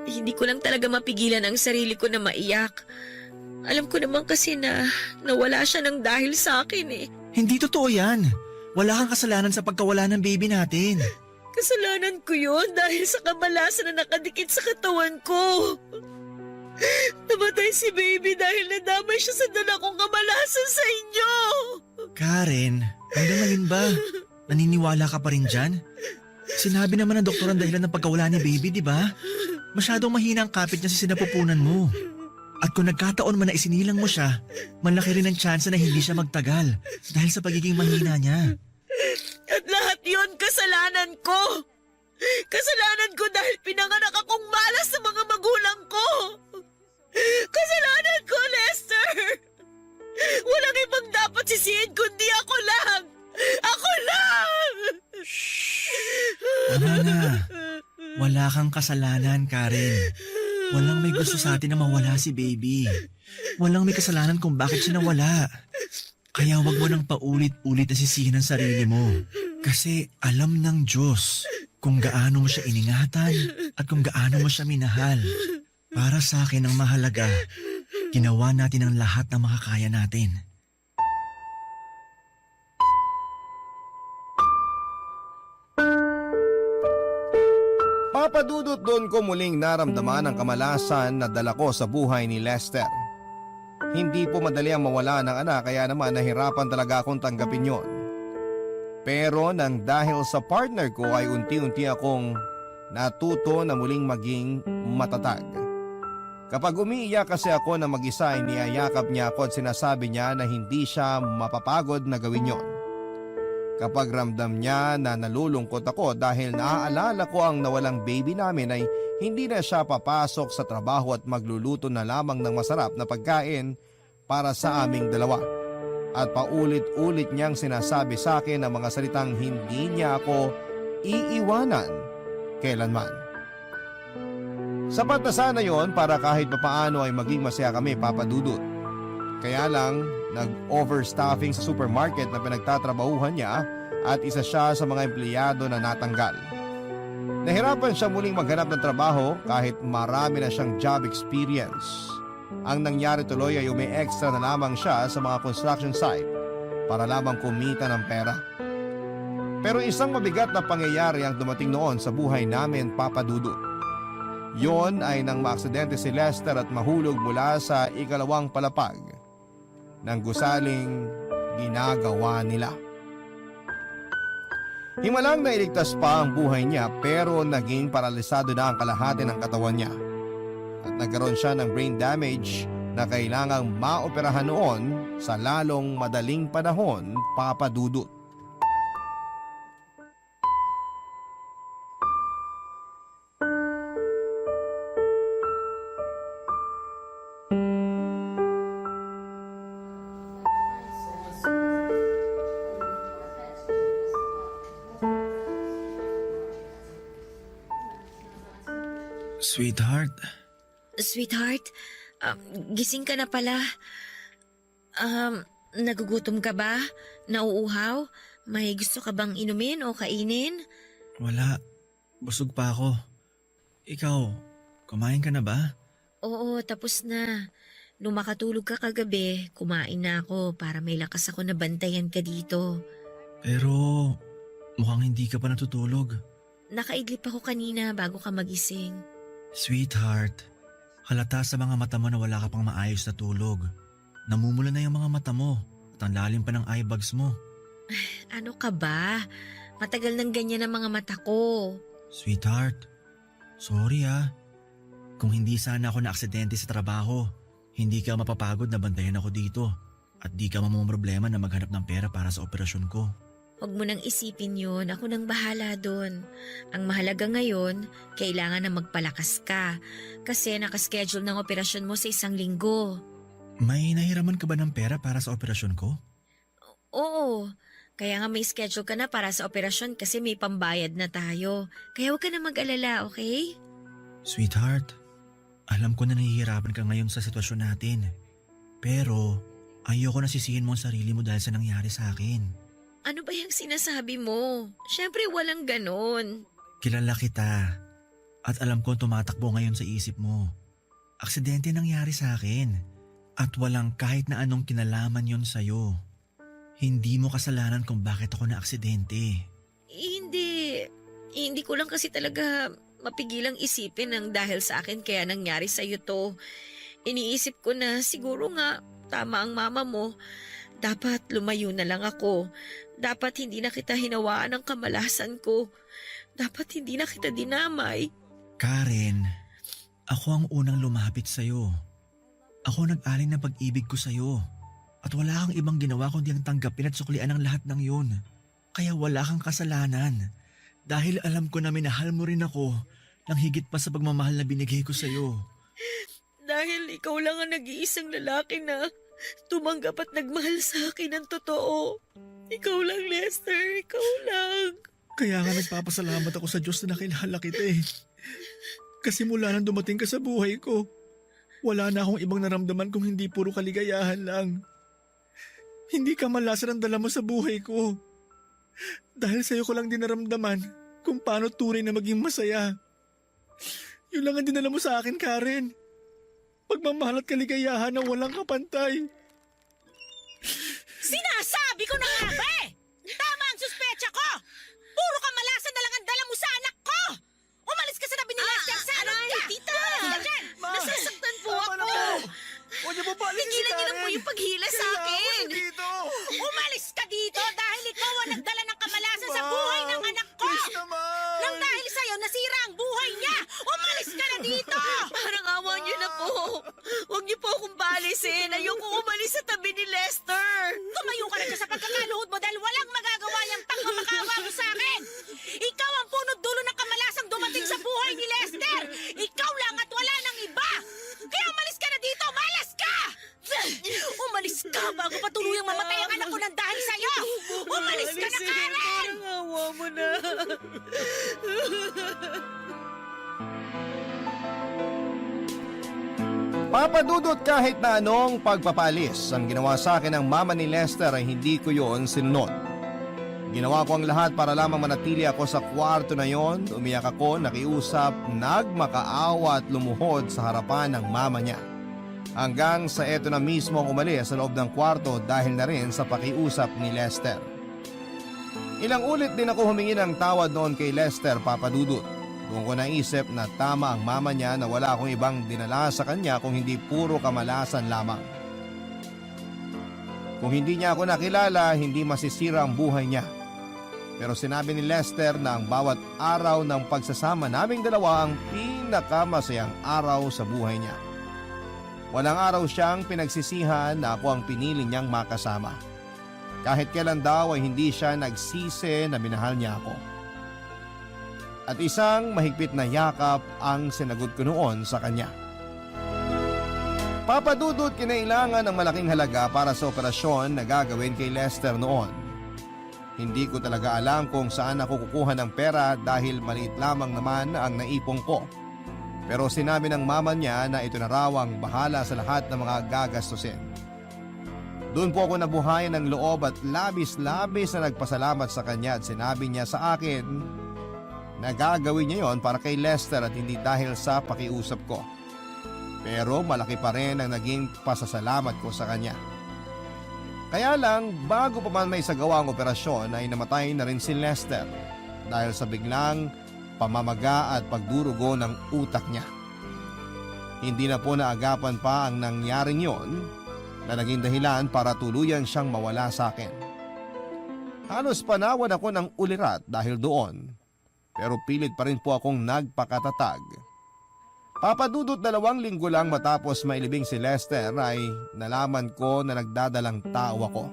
Hindi ko lang talaga mapigilan ang sarili ko na maiyak. Alam ko naman kasi na nawala siya ng dahil sa akin eh.
Hindi totoo yan. Wala kang kasalanan sa pagkawala ng baby natin.
Kasalanan ko yun dahil sa kamalasan na nakadikit sa katawan ko. Namatay si baby dahil nadamay siya sa dala kong kamalasan sa inyo.
Karen, hanggang ngayon ba? Naniniwala ka pa rin dyan? Sinabi naman ng doktor ang dahilan ng pagkawala ni baby, di ba? Masyadong mahina ang kapit niya sa sinapupunan mo. At kung nagkataon man na isinilang mo siya, malaki rin ang tsansa na hindi siya magtagal dahil sa pagiging mahina niya.
At lahat yon kasalanan ko. Kasalanan ko dahil pinanganak akong malas sa mga magulang ko. Kasalanan ko, Lester. Walang ibang dapat sisihin kundi ako lang. Ako lang!
Tama na. Wala kang kasalanan, Karen. Walang may gusto sa atin na mawala si baby. Walang may kasalanan kung bakit siya nawala. Kaya wag mo nang paulit-ulit na sisihin ang sarili mo. Kasi alam ng Diyos kung gaano mo siya iningatan at kung gaano mo siya minahal. Para sa akin ang mahalaga, ginawa natin ang lahat na makakaya natin.
Papadudot doon ko muling naramdaman ang kamalasan na dala ko sa buhay ni Lester. Hindi po madali ang mawala ng anak kaya naman nahirapan talaga akong tanggapin yon. Pero nang dahil sa partner ko ay unti-unti akong natuto na muling maging matatag. Kapag umiiyak kasi ako na mag-isa ay niyayakap niya ako at sinasabi niya na hindi siya mapapagod na gawin yon. Kapag ramdam niya na nalulungkot ako dahil naaalala ko ang nawalang baby namin ay hindi na siya papasok sa trabaho at magluluto na lamang ng masarap na pagkain para sa aming dalawa. At paulit-ulit niyang sinasabi sa akin ang mga salitang hindi niya ako iiwanan kailanman. Sapat na sana yon para kahit papaano ay maging masaya kami, Papa Dudut. Kaya lang, nag-overstaffing sa supermarket na pinagtatrabahuhan niya at isa siya sa mga empleyado na natanggal. Nahirapan siya muling maghanap ng trabaho kahit marami na siyang job experience. Ang nangyari tuloy ay umi-extra na lamang siya sa mga construction site para lamang kumita ng pera. Pero isang mabigat na pangyayari ang dumating noon sa buhay namin, Papa Dudut. Yon ay nang maaksidente si Lester at mahulog mula sa ikalawang palapag ng gusaling ginagawa nila. Himalang nailigtas pa ang buhay niya pero naging paralisado na ang kalahati ng katawan niya. At nagkaroon siya ng brain damage na kailangang maoperahan noon sa lalong madaling panahon, Papa Dudut.
Sweetheart,
Sweetheart, gising ka na pala. Nagugutom ka ba? Nauuhaw? May gusto ka bang inumin o kainin?
wala. Busog pa ako. Ikaw, kumain ka na ba?
Oo, tapos na. Nung makatulog ka kagabi, kumain na ako para may lakas ako na bantayan ka dito.
Pero mukhang hindi ka pa natutulog.
Nakaidlip ako kanina bago ka magising.
Sweetheart, halata sa mga mata mo na wala ka pang maayos na tulog. Namumula na yung mga mata mo at ang lalim pa ng eye bags mo.
Ano ka ba? Matagal nang ganyan ang mga mata ko.
Sweetheart, sorry ah. Kung hindi sana ako na-aksidente sa trabaho, hindi ka mapapagod na bantayan ako dito at di ka mamumroblema na maghanap ng pera para sa operasyon ko.
Huwag mo nang isipin yun. Ako nang bahala doon. Ang mahalaga ngayon, kailangan na magpalakas ka. Kasi nakaschedule ng operasyon mo sa 1 linggo.
May nahiraman ka ba ng pera para sa operasyon ko?
Oo. Kaya nga may schedule ka na para sa operasyon kasi may pambayad na tayo. Kaya huwag ka na mag-alala, okay?
Sweetheart, alam ko na nahihirapan ka ngayon sa sitwasyon natin. Pero ayoko na sisihin mo ang sarili mo dahil sa nangyari sa akin.
Ano ba yung sinasabi mo? Siyempre walang ganon.
Kilala kita at alam ko tumatakbo ngayon sa isip mo. Aksidente nangyari sa akin at walang kahit na anong kinalaman yon sa'yo. Hindi mo kasalanan kung bakit ako na-aksidente.
Hindi ko lang kasi talaga mapigilang isipin ng dahil sa akin kaya nangyari sa'yo to. Iniisip ko na siguro nga tama ang mama mo. Dapat lumayo na lang ako. Dapat hindi na kita hinawaan ng kamalasan ko. Dapat hindi na kita dinamay.
Karen, ako ang unang lumapit sa'yo. Ako nag-alay ng pag-ibig ko sa'yo. At wala kang ibang ginawa kundi ang tanggapin at suklian ang lahat ng yun. Kaya wala kang kasalanan. Dahil alam ko na minahal mo rin ako ng higit pa sa pagmamahal na binigay ko sa'yo.
Dahil ikaw lang ang nag-iisang lalaki na tumanggap at nagmahal sa akin ng totoo. Ikaw lang, Lester. Ikaw lang.
Kaya nga nagpapasalamat ako sa Diyos na nakilala kita eh. Kasi mula nang dumating ka sa buhay ko, wala na akong ibang naramdaman kung hindi puro kaligayahan lang. Hindi ka malasan ang dala mo sa buhay ko. Dahil sa'yo ko lang din naramdaman kung paano tunay na maging masaya. Yun lang ang dinala mo sa akin, Karen. Pagmamahal at kaligayahan na walang kapantay.
Sinasabi ko na nga ba eh! Tama ang suspecha ko! Puro kamalasan na lang ang dala mo sa anak ko! Umalis ka sa tabi ni Lester, salot ka!
Tita!
Umalis ka dyan!
Nasasaktan po ako.
Huwag niyo po paalisin si
Tigilan niyo na
Karen.
po yung paghila sa akin.
Dito.
Umalis ka dito dahil ikaw ang nagdala ng kamalasan sa buhay ng anak ko!
Please naman.
Nang dahil sa'yo, nasira ang buhay niya! Umalis ka na dito!
Parang awa niyo na po. Huwag niyo po akong paalisin. Ayoko umalis sa tabi ni Lester.
Tumayo ka na dyan sa pagkakaluhod mo dahil walang magagawa niyang pagmamakaawa mo sa akin! Ikaw ang punot dulo ng kamalasang dumating sa buhay ni Lester! Ikaw lang at wala nang iba! Kaya umalis ka na dito! Malas ka! Umalis ka bago pa tuluyang mamatay ang anak ko ng dahil sa'yo! Umalis ka na, Karen!
Parang awa mo na.
Papadudot kahit na anong pagpapalis ang ginawa sa akin ng mama ni Lester ay hindi ko yon sinunod. Ginawa ko ang lahat para lamang manatili ako sa kwarto na yon. Umiyak ako, nakiusap, nagmakaawa at lumuhod sa harapan ng mama niya. Hanggang sa eto na mismo ang umalis sa loob ng kwarto dahil na rin sa pakiusap ni Lester. Ilang ulit din ako humingi ng tawad noon kay Lester, Papadudot. Doon ko naisip na tama ang mama niya na wala akong ibang dinala sa kanya kung hindi puro kamalasan lamang. Kung hindi niya ako nakilala, hindi masisira ang buhay niya. Pero sinabi ni Lester na ang bawat araw ng pagsasama naming dalawa ang pinakamasayang araw sa buhay niya. Walang araw siyang pinagsisihan na ako ang pinili niyang makasama. Kahit kailan daw ay hindi siya nagsisi na minahal niya ako. At isang mahigpit na yakap ang sinagot ko noon sa kanya. Papadudot, kinailangan ng malaking halaga para sa operasyon na gagawin kay Lester noon. Hindi ko talaga alam kung saan ako kukuha ng pera dahil maliit lamang naman ang naipong ko. Pero sinabi ng mama niya na ito na raw ang bahala sa lahat ng mga gagastusin. Doon po ako nabuhayan ng loob at labis-labis na nagpasalamat sa kanya at sinabi niya sa akin na gagawin niya yon para kay Lester at hindi dahil sa pakiusap ko. Pero malaki pa rin ang naging pasasalamat ko sa kanya. Kaya lang, bago pa man may sagawa ang operasyon ay namatay na rin si Lester dahil sa biglang pamamaga at pagdurugo ng utak niya. Hindi na po naagapan pa ang nangyaring yon na naging dahilan para tuluyan siyang mawala sa akin. Halos panawan ako ng ulirat dahil doon, pero pilit pa rin po akong nagpakatatag. Papadudot 2 linggo lang matapos mailibing si Lester ay nalaman ko na nagdadalang tao ako.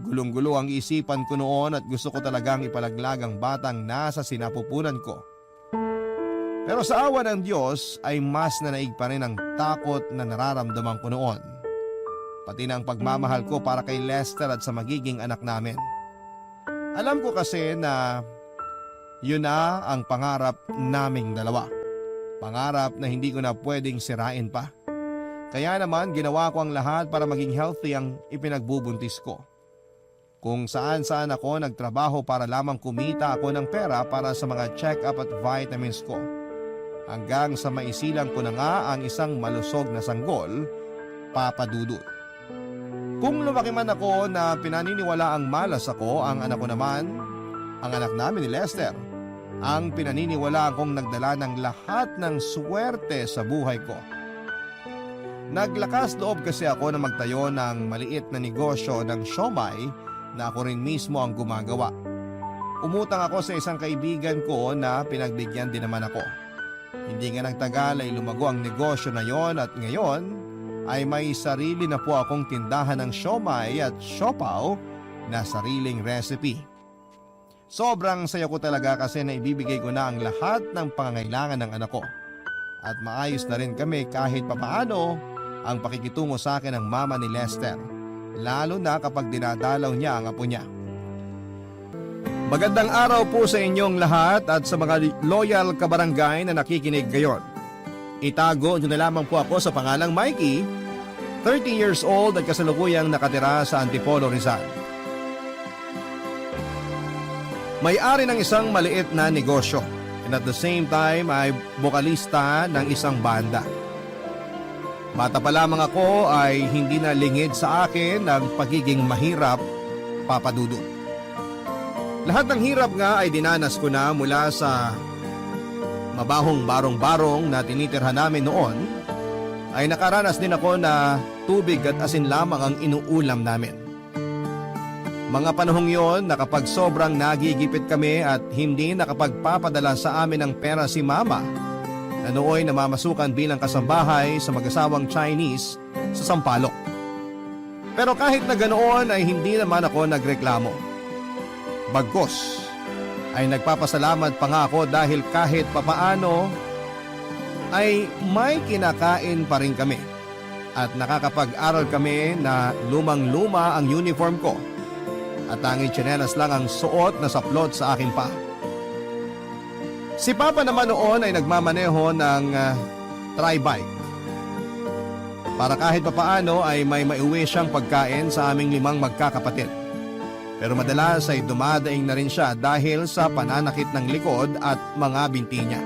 Gulong-gulo ang isipan ko noon at gusto ko talagang ipalaglag ang batang nasa sinapupunan ko. Pero sa awa ng Diyos ay mas nanaig pa rin ang takot na nararamdaman ko noon. Pati na ang pagmamahal ko para kay Lester at sa magiging anak namin. Alam ko kasi na yun na ang pangarap naming dalawa. Pangarap na hindi ko na pwedeng sirain pa. Kaya naman ginawa ko ang lahat para maging healthy ang ipinagbubuntis ko. Kung saan-saan ako nagtrabaho para lamang kumita ako ng pera para sa mga check-up at vitamins ko. Hanggang sa maisilang ko na nga ang isang malusog na sanggol, Papadudot. Kung lumaki man ako na pinaniniwala ang malas ako, ang anak ko naman, ang anak namin ni Lester, ang pinaniniwala akong nagdala ng lahat ng swerte sa buhay ko. Naglakas loob kasi ako na magtayo ng maliit na negosyo ng siomai na ako rin mismo ang gumagawa. Umutang ako sa isang kaibigan ko na pinagbigyan din naman ako. Hindi nga nagtagal ay lumago ang negosyo na yon at ngayon ay may sarili na po akong tindahan ng siomai at siopaw na sariling recipe. Sobrang saya ko talaga kasi naibibigay ko na ang lahat ng pangangailangan ng anak ko. At maayos na rin kami kahit papaano ang pakikitungo sa akin ng mama ni Lester, lalo na kapag dinadalaw niya ang apo niya. Magandang araw po sa inyong lahat at sa mga loyal kabarangay na nakikinig ngayon. Itago niyo na lamang po ako sa pangalang Mikey, 30 years old at kasalukuyang nakatira sa Antipolo, Rizal. May-ari ng isang maliit na negosyo and at the same time ay bokalista ng isang banda. Bata pa lamang ako ay hindi na lingid sa akin ang pagiging mahirap, Papa Dudut. Lahat ng hirap nga ay dinanas ko na mula sa mabahong barong-barong na tinitirhan namin noon, ay nakaranas din ako na tubig at asin lamang ang inuulam namin. Mga panahong yon na kapag sobrang nagigipit kami at hindi nakapagpapadala sa amin ng pera si Mama, na nooy namamasukan bilang kasambahay sa mag-asawang Chinese sa Sampaloc. Pero kahit na ganoon ay hindi naman ako nagreklamo. Bagkus ay nagpapasalamat pa nga ako dahil kahit papaano ay may kinakain pa rin kami at nakakapag-aral kami na lumang-luma ang uniform ko at tanging tsinelas lang ang suot na saplot sa akin pa. Si Papa naman noon ay nagmamaneho ng tri-bike para kahit papaano ay may maiuwi siyang pagkain sa aming 5 magkakapatid. Pero madalas ay dumadaing na rin siya dahil sa pananakit ng likod at mga binti niya.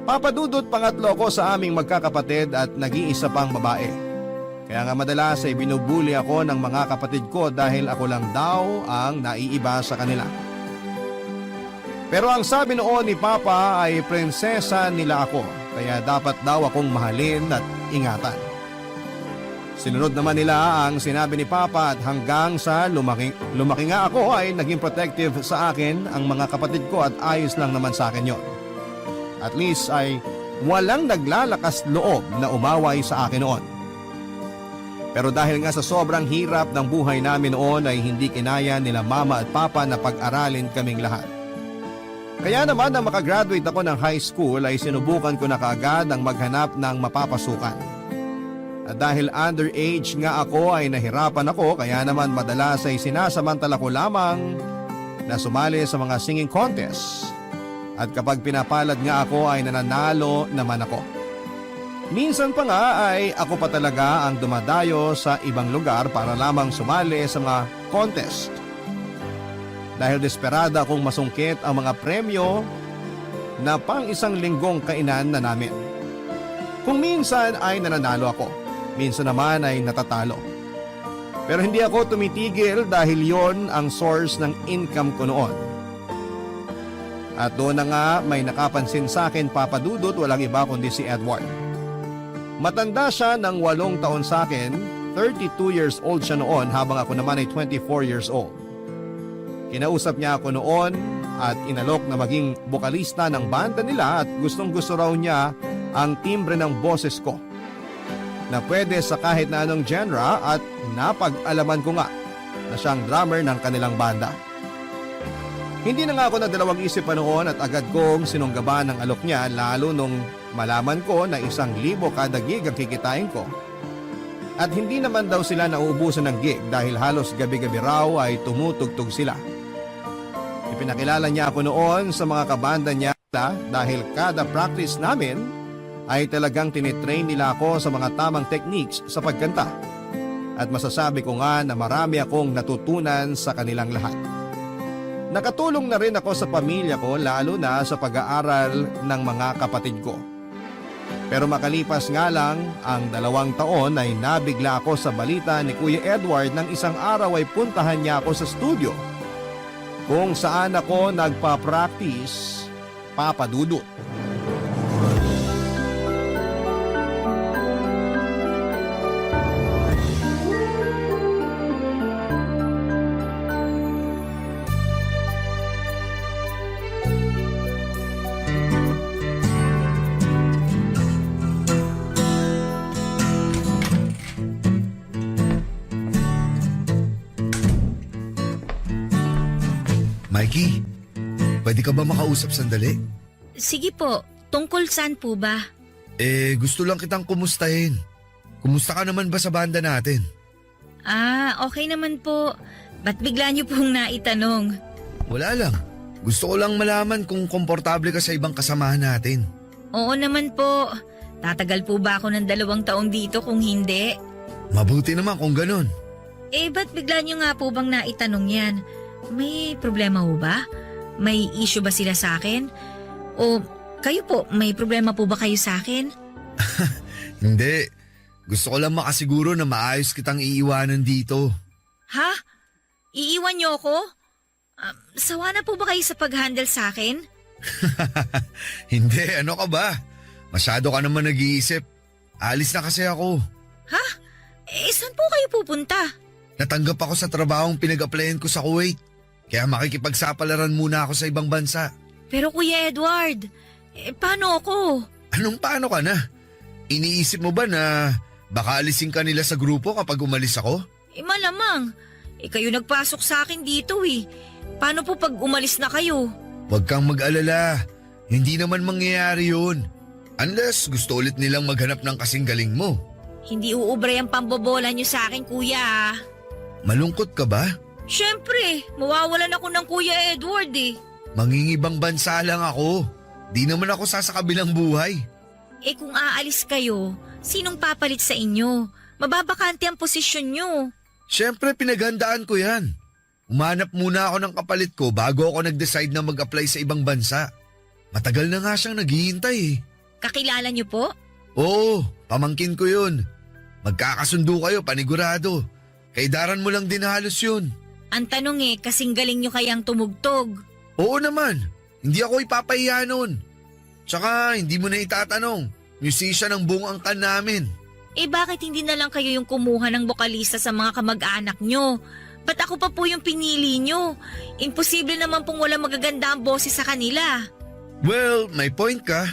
Papadudot pangatlo ko sa aming magkakapatid at nag-iisa pang babae. Kaya nga madalas ay binubuli ako ng mga kapatid ko dahil ako lang daw ang naiiba sa kanila. Pero ang sabi noon ni Papa ay prinsesa nila ako, kaya dapat daw akong mahalin at ingatan. Sinunod naman nila ang sinabi ni Papa at hanggang sa lumaki nga ako ay naging protective sa akin ang mga kapatid ko at ayos lang naman sa akin yon. At least ay walang naglalakas loob na umaway sa akin noon. Pero dahil nga sa sobrang hirap ng buhay namin noon ay hindi kinaya nila Mama at Papa na pag-aralin kaming lahat. Kaya naman na makagraduate ako ng high school ay sinubukan ko na kaagad ang maghanap ng mapapasukan. At dahil underage nga ako ay nahirapan ako kaya naman madalas ay sinasamantala ko lamang na sumali sa mga singing contest. At kapag pinapalad nga ako ay nananalo naman ako. Minsan pa nga ay ako pa talaga ang dumadayo sa ibang lugar para lamang sumali sa mga contest. Dahil desperada akong masungkit ang mga premyo na pang isang linggong kainan na namin. Kung minsan ay nananalo ako, minsan naman ay natatalo. Pero hindi ako tumitigil dahil yon ang source ng income ko noon. At doon na nga may nakapansin sa akin, Papa Dudut, walang iba kundi si Edward. Matanda siya ng 8 taon sa akin, 32 years old siya noon habang ako naman ay 24 years old. Kinausap niya ako noon at inalok na maging bokalista ng banda nila at gustong gusto raw niya ang timbre ng boses ko na pwede sa kahit na anong genre at napag-alaman ko nga na siyang drummer ng kanilang banda. Hindi na nga ako nagdalawang isip pa noon at agad kong sinunggaban ng alok niya lalo nung malaman ko na 1,000 kada gig ang kikitain ko. At hindi naman daw sila nauubusan ng gig dahil halos gabi-gabi raw ay tumutugtog sila. Ipinakilala niya ako noon sa mga kabanda niya dahil kada practice namin ay talagang tinitrain nila ako sa mga tamang techniques sa pagkanta. At masasabi ko nga na marami akong natutunan sa kanilang lahat. Nakatulong na rin ako sa pamilya ko lalo na sa pag-aaral ng mga kapatid ko. Pero makalipas nga lang ang 2 taon ay nabigla ako sa balita ni Kuya Edward nang isang araw ay puntahan niya ako sa studio kung saan ako nagpa-practice papadudot.
Mikey, pwede ka ba makausap sandali?
Sige po, tungkol saan po ba?
Gusto lang kitang kumustahin. Kumusta ka naman ba sa banda natin?
Okay naman po. Ba't bigla niyo pong naitanong?
Wala lang. Gusto ko lang malaman kung komportable ka sa ibang kasamahan natin.
Oo naman po. Tatagal po ba ako ng 2 taon dito kung hindi?
Mabuti naman kung ganun.
Ba't bigla niyo nga po bang naitanong yan? May problema ho ba? May issue ba sila sa akin? O kayo po, may problema po ba kayo sa akin?
Hindi. Gusto ko lang makasiguro na maayos kitang iiwanan dito.
Ha? Iiwan niyo ako? Sawa na po ba kayo sa pag-handle sa akin?
Hindi, ano ka ba? Masyado ka naman nag-iisip. Alis na kasi ako.
Ha? Saan po kayo pupunta?
Natanggap ako sa trabahong pinag-applyan ko sa Kuwait. Kaya makikipagsapalaran muna ako sa ibang bansa.
Pero Kuya Edward, paano ako?
Anong paano ka na? Iniisip mo ba na baka alisin ka nila sa grupo kapag umalis ako?
Malamang. Kayo nagpasok sa akin dito eh. Paano po pag umalis na kayo?
Huwag kang mag-alala. Hindi naman mangyayari yun. Unless gusto ulit nilang maghanap ng kasing galing mo.
Hindi uubray ang pambobola niyo sa akin, kuya.
Malungkot ka ba?
Siyempre, mawawalan ako ng Kuya Edward eh.
Mangingibang bansa lang ako. Di naman ako sasakabilang buhay.
Kung aalis kayo, sinong papalit sa inyo? Mababakante ang posisyon niyo.
Siyempre pinaghandaan ko yan. Umanap muna ako ng kapalit ko bago ako nag-decide na mag-apply sa ibang bansa. Matagal na nga siyang naghihintay eh.
Kakilala niyo po?
Oo, pamangkin ko yun. Magkakasundo kayo, panigurado. Kaidaran mo lang din halos yun.
Ang tanong kasing galing niyo kayang tumugtog.
Oo naman, hindi ako ipapahiya nun. Tsaka hindi mo na itatanong, musician ang buong angkan namin.
Bakit hindi na lang kayo yung kumuha ng bokalista sa mga kamag-anak nyo? Ba't ako pa po yung pinili nyo? Imposible naman pong wala magaganda ang boses sa kanila.
Well, may point ka.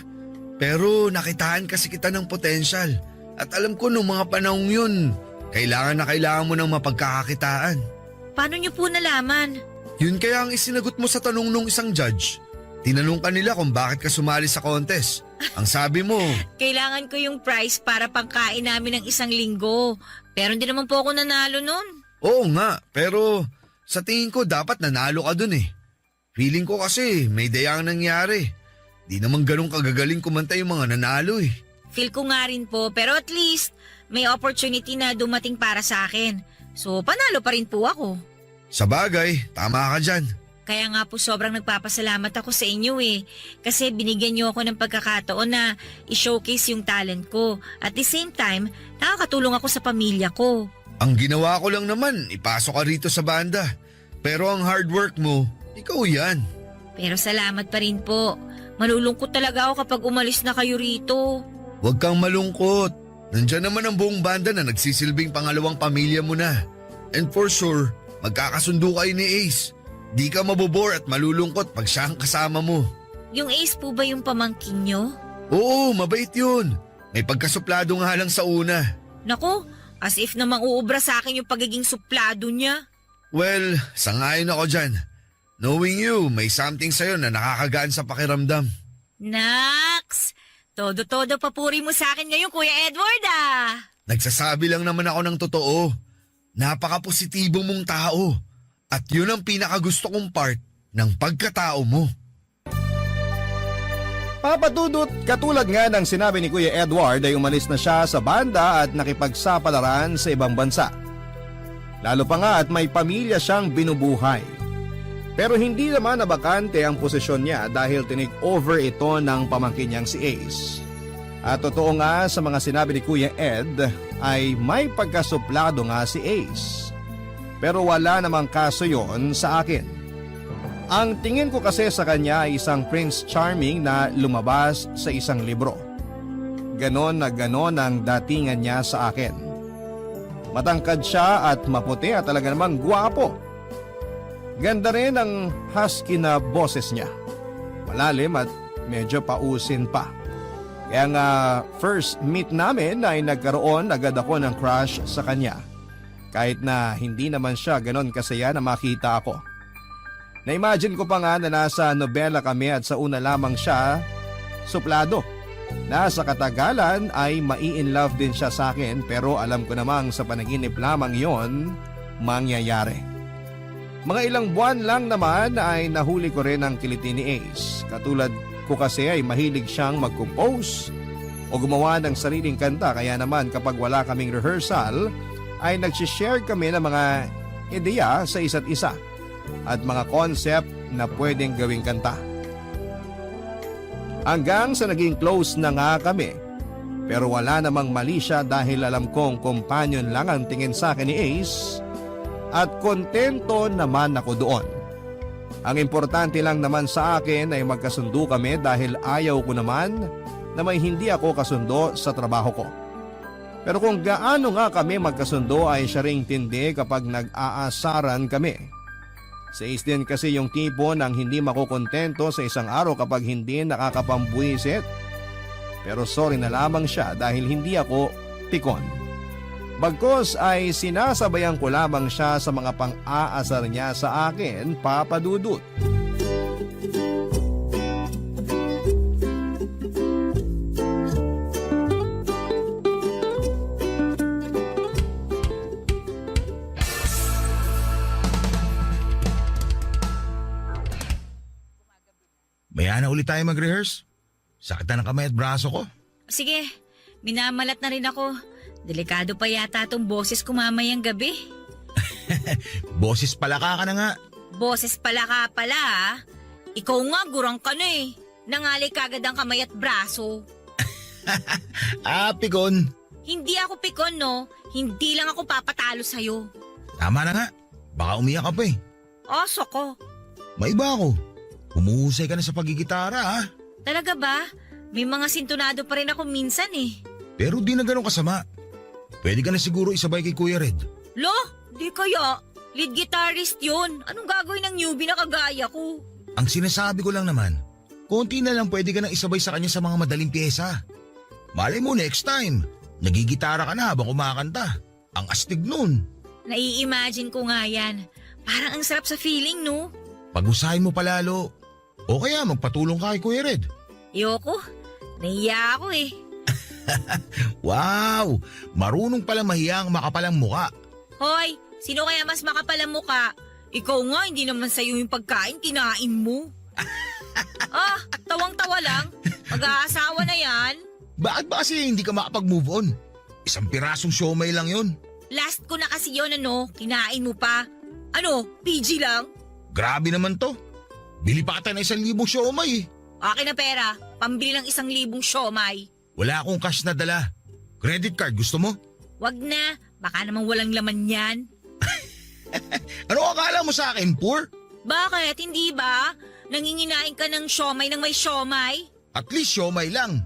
Pero nakitaan kasi kita ng potensyal. At alam ko nung mga panahong yun, kailangan mo ng mapagkakakitaan.
Paano nyo po nalaman?
Yun kaya ang isinagot mo sa tanong nung isang judge. Tinanong ka nila kung bakit ka sumali sa contest. Ang sabi mo,
Kailangan ko yung prize para pangkain namin ng 1 linggo. Pero hindi naman po ako nanalo nun.
oo nga, pero sa tingin ko dapat nanalo ka dun eh. Feeling ko kasi may dayang nangyari. Di naman ganun kagagaling kumanta yung mga nanalo eh.
Feel ko nga rin po, pero at least may opportunity na dumating para sa akin. So panalo pa rin po ako.
Sa bagay, tama ka dyan.
Kaya nga po sobrang nagpapasalamat ako sa inyo eh. Kasi binigyan niyo ako ng pagkakataon na i-showcase yung talent ko. At the same time, nakakatulong ako sa pamilya ko.
Ang ginawa ko lang naman, ipasok ka rito sa banda. Pero ang hard work mo, ikaw yan.
Pero salamat pa rin po. Malulungkot talaga ako kapag umalis na kayo rito.
Huwag kang malungkot. Nandyan naman ang buong banda na nagsisilbing pangalawang pamilya mo na. And for sure, magkakasundo kayo ni Ace. Di ka mabobore at malulungkot pag siya ang kasama mo.
Yung Ace po ba yung pamangkin nyo?
Oo, mabait yun. May pagkasuplado nga lang sa una.
Nako, as if namang uubra sa akin yung pagiging suplado niya.
Well, sangayon ako dyan. Knowing you, may something sa'yo na nakakagaan sa pakiramdam.
Naks! Todo-todo papuri mo sa akin ngayon, Kuya Edward ah!
Nagsasabi lang naman ako ng totoo. Napaka-positibo mong tao. At yun ang pinakagusto kong part ng pagkatao mo.
Papadudot, katulad nga ng sinabi ni Kuya Edward ay umalis na siya sa banda at nakipagsapalaran sa ibang bansa. Lalo pa nga at may pamilya siyang binubuhay. Pero hindi naman nabakante ang posisyon niya dahil tinake over ito ng pamangkin niyang si Ace. At totoo nga sa mga sinabi ni Kuya Ed ay may pagkasuplado nga si Ace. Pero wala namang kaso yon sa akin. Ang tingin ko kasi sa kanya ay isang Prince Charming na lumabas sa isang libro. Ganon na ganon ang datingan niya sa akin. Matangkad siya at maputi at talaga namang gwapo. Ganda rin ang husky na boses niya. Malalim at medyo pausin pa. Kaya nga first meet namin ay nagkaroon agad ako ng crush sa kanya. Kahit na hindi naman siya ganon kasaya na makita ako. Na-imagine ko pa nga na nasa nobela kami at sa una lamang siya suplado. Na sa katagalan ay mai-in-love din siya sa akin pero alam ko namang sa panaginip lamang yon mangyayari. Mga ilang buwan lang naman ay nahuli ko rin ang kiliti ni Ace. Katulad ko kasi ay mahilig siyang mag-compose o gumawa ng sariling kanta kaya naman kapag wala kaming rehearsal ay nagsishare kami ng mga ideya sa isa't isa at mga concept na pwedeng gawing kanta. Hanggang sa naging close na nga kami. Pero wala namang mali siya dahil alam kong companion lang ang tingin sa akin ni Ace at kontento naman ako doon. Ang importante lang naman sa akin ay magkasundo kami dahil ayaw ko naman na may hindi ako kasundo sa trabaho ko. Pero kung gaano nga kami magkasundo ay siya ring tindi kapag nag-aasaran kami. Si Ace din kasi yung tipo ng hindi makukontento sa isang araw kapag hindi nakakapambuisit. Pero sorry na lamang siya dahil hindi ako pikon. Bagkos ay sinasabayan ko lamang siya sa mga pang-aasar niya sa akin, Papa Dudut.
Maya na ulit tayo mag-rehearse. Sakit na ng kamay at braso ko.
Sige, minamalat na rin ako. Delikado pa yata tong boses ko mamayang gabi.
Boses palaka ka na nga.
Boses pala ka pala ha. Ikaw nga, gurang ka na eh. Nangalay kagad ang kamay at braso.
Pikon.
Hindi ako pikon no. Hindi lang ako papatalo sa'yo.
Tama na nga. Baka umiyak ka pa eh.
Oso ko.
May iba ako. Humuhusay ka na sa pagigitara ha.
Talaga ba? May mga sintonado pa rin ako minsan eh.
Pero di na ganun kasama. Pwede ka na siguro isabay kay Kuya Red.
Lo, di kaya. Lead guitarist yun. Anong gagawin ng newbie na kagaya ko?
Ang sinasabi ko lang naman, konti na lang pwede ka nang isabay sa kanya sa mga madaling pyesa. Malay mo next time, nagigitara ka na habang kumakanta. Ang astig nun.
Nai-imagine ko nga yan. Parang ang sarap sa feeling no?
Pag-usahin mo palalo. O kaya magpatulong ka kay Kuya Red.
Yoko, nahiya ako eh.
Wow! Marunong pala mahiyang makapalang muka.
Hoy, sino kaya mas makapal ang muka? Ikaw nga, hindi naman sa'yo yung pagkain, kinain mo. Tawang-tawa lang. Mag-aasawa na yan.
Bakit ba kasi hindi ka makapag-move on? Isang pirasong siomay lang yun.
Last ko na kasi yun kinain mo pa. PG lang?
Grabe naman to. Bili pa kita na 1,000 siomay eh.
Akin na pera, pambili ng 1,000 siomay.
Wala akong cash na dala. Credit card, gusto mo?
Wag na, baka namang walang laman yan.
Ano akala mo sa akin, poor?
Bakit, hindi ba? Nanginginain ka ng siomay ng may siomay?
At least siomay lang.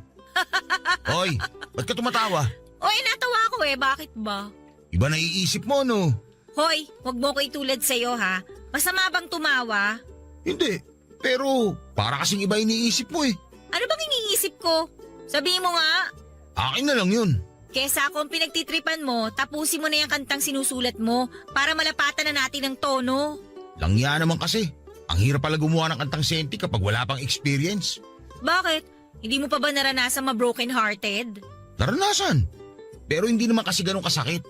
Hoy, ba't ka tumatawa?
Oy, natawa ko bakit ba?
Iba naiisip mo, no?
Hoy, wag mo ko itulad sa'yo ha. Masama bang tumawa?
Hindi, pero para kasing iba iniisip mo eh.
Ano bang iniisip ko? Sabihin mo nga.
Akin na lang yun.
Kesa kung pinagtitripan mo, tapusin mo na yung kantang sinusulat mo para malapatan na natin ang tono.
Langya naman kasi. Ang hirap pala gumawa ng kantang senti kapag wala pang experience.
Bakit? Hindi mo pa ba naranasan ma-broken hearted?
Naranasan. Pero hindi naman kasi ganun kasakit.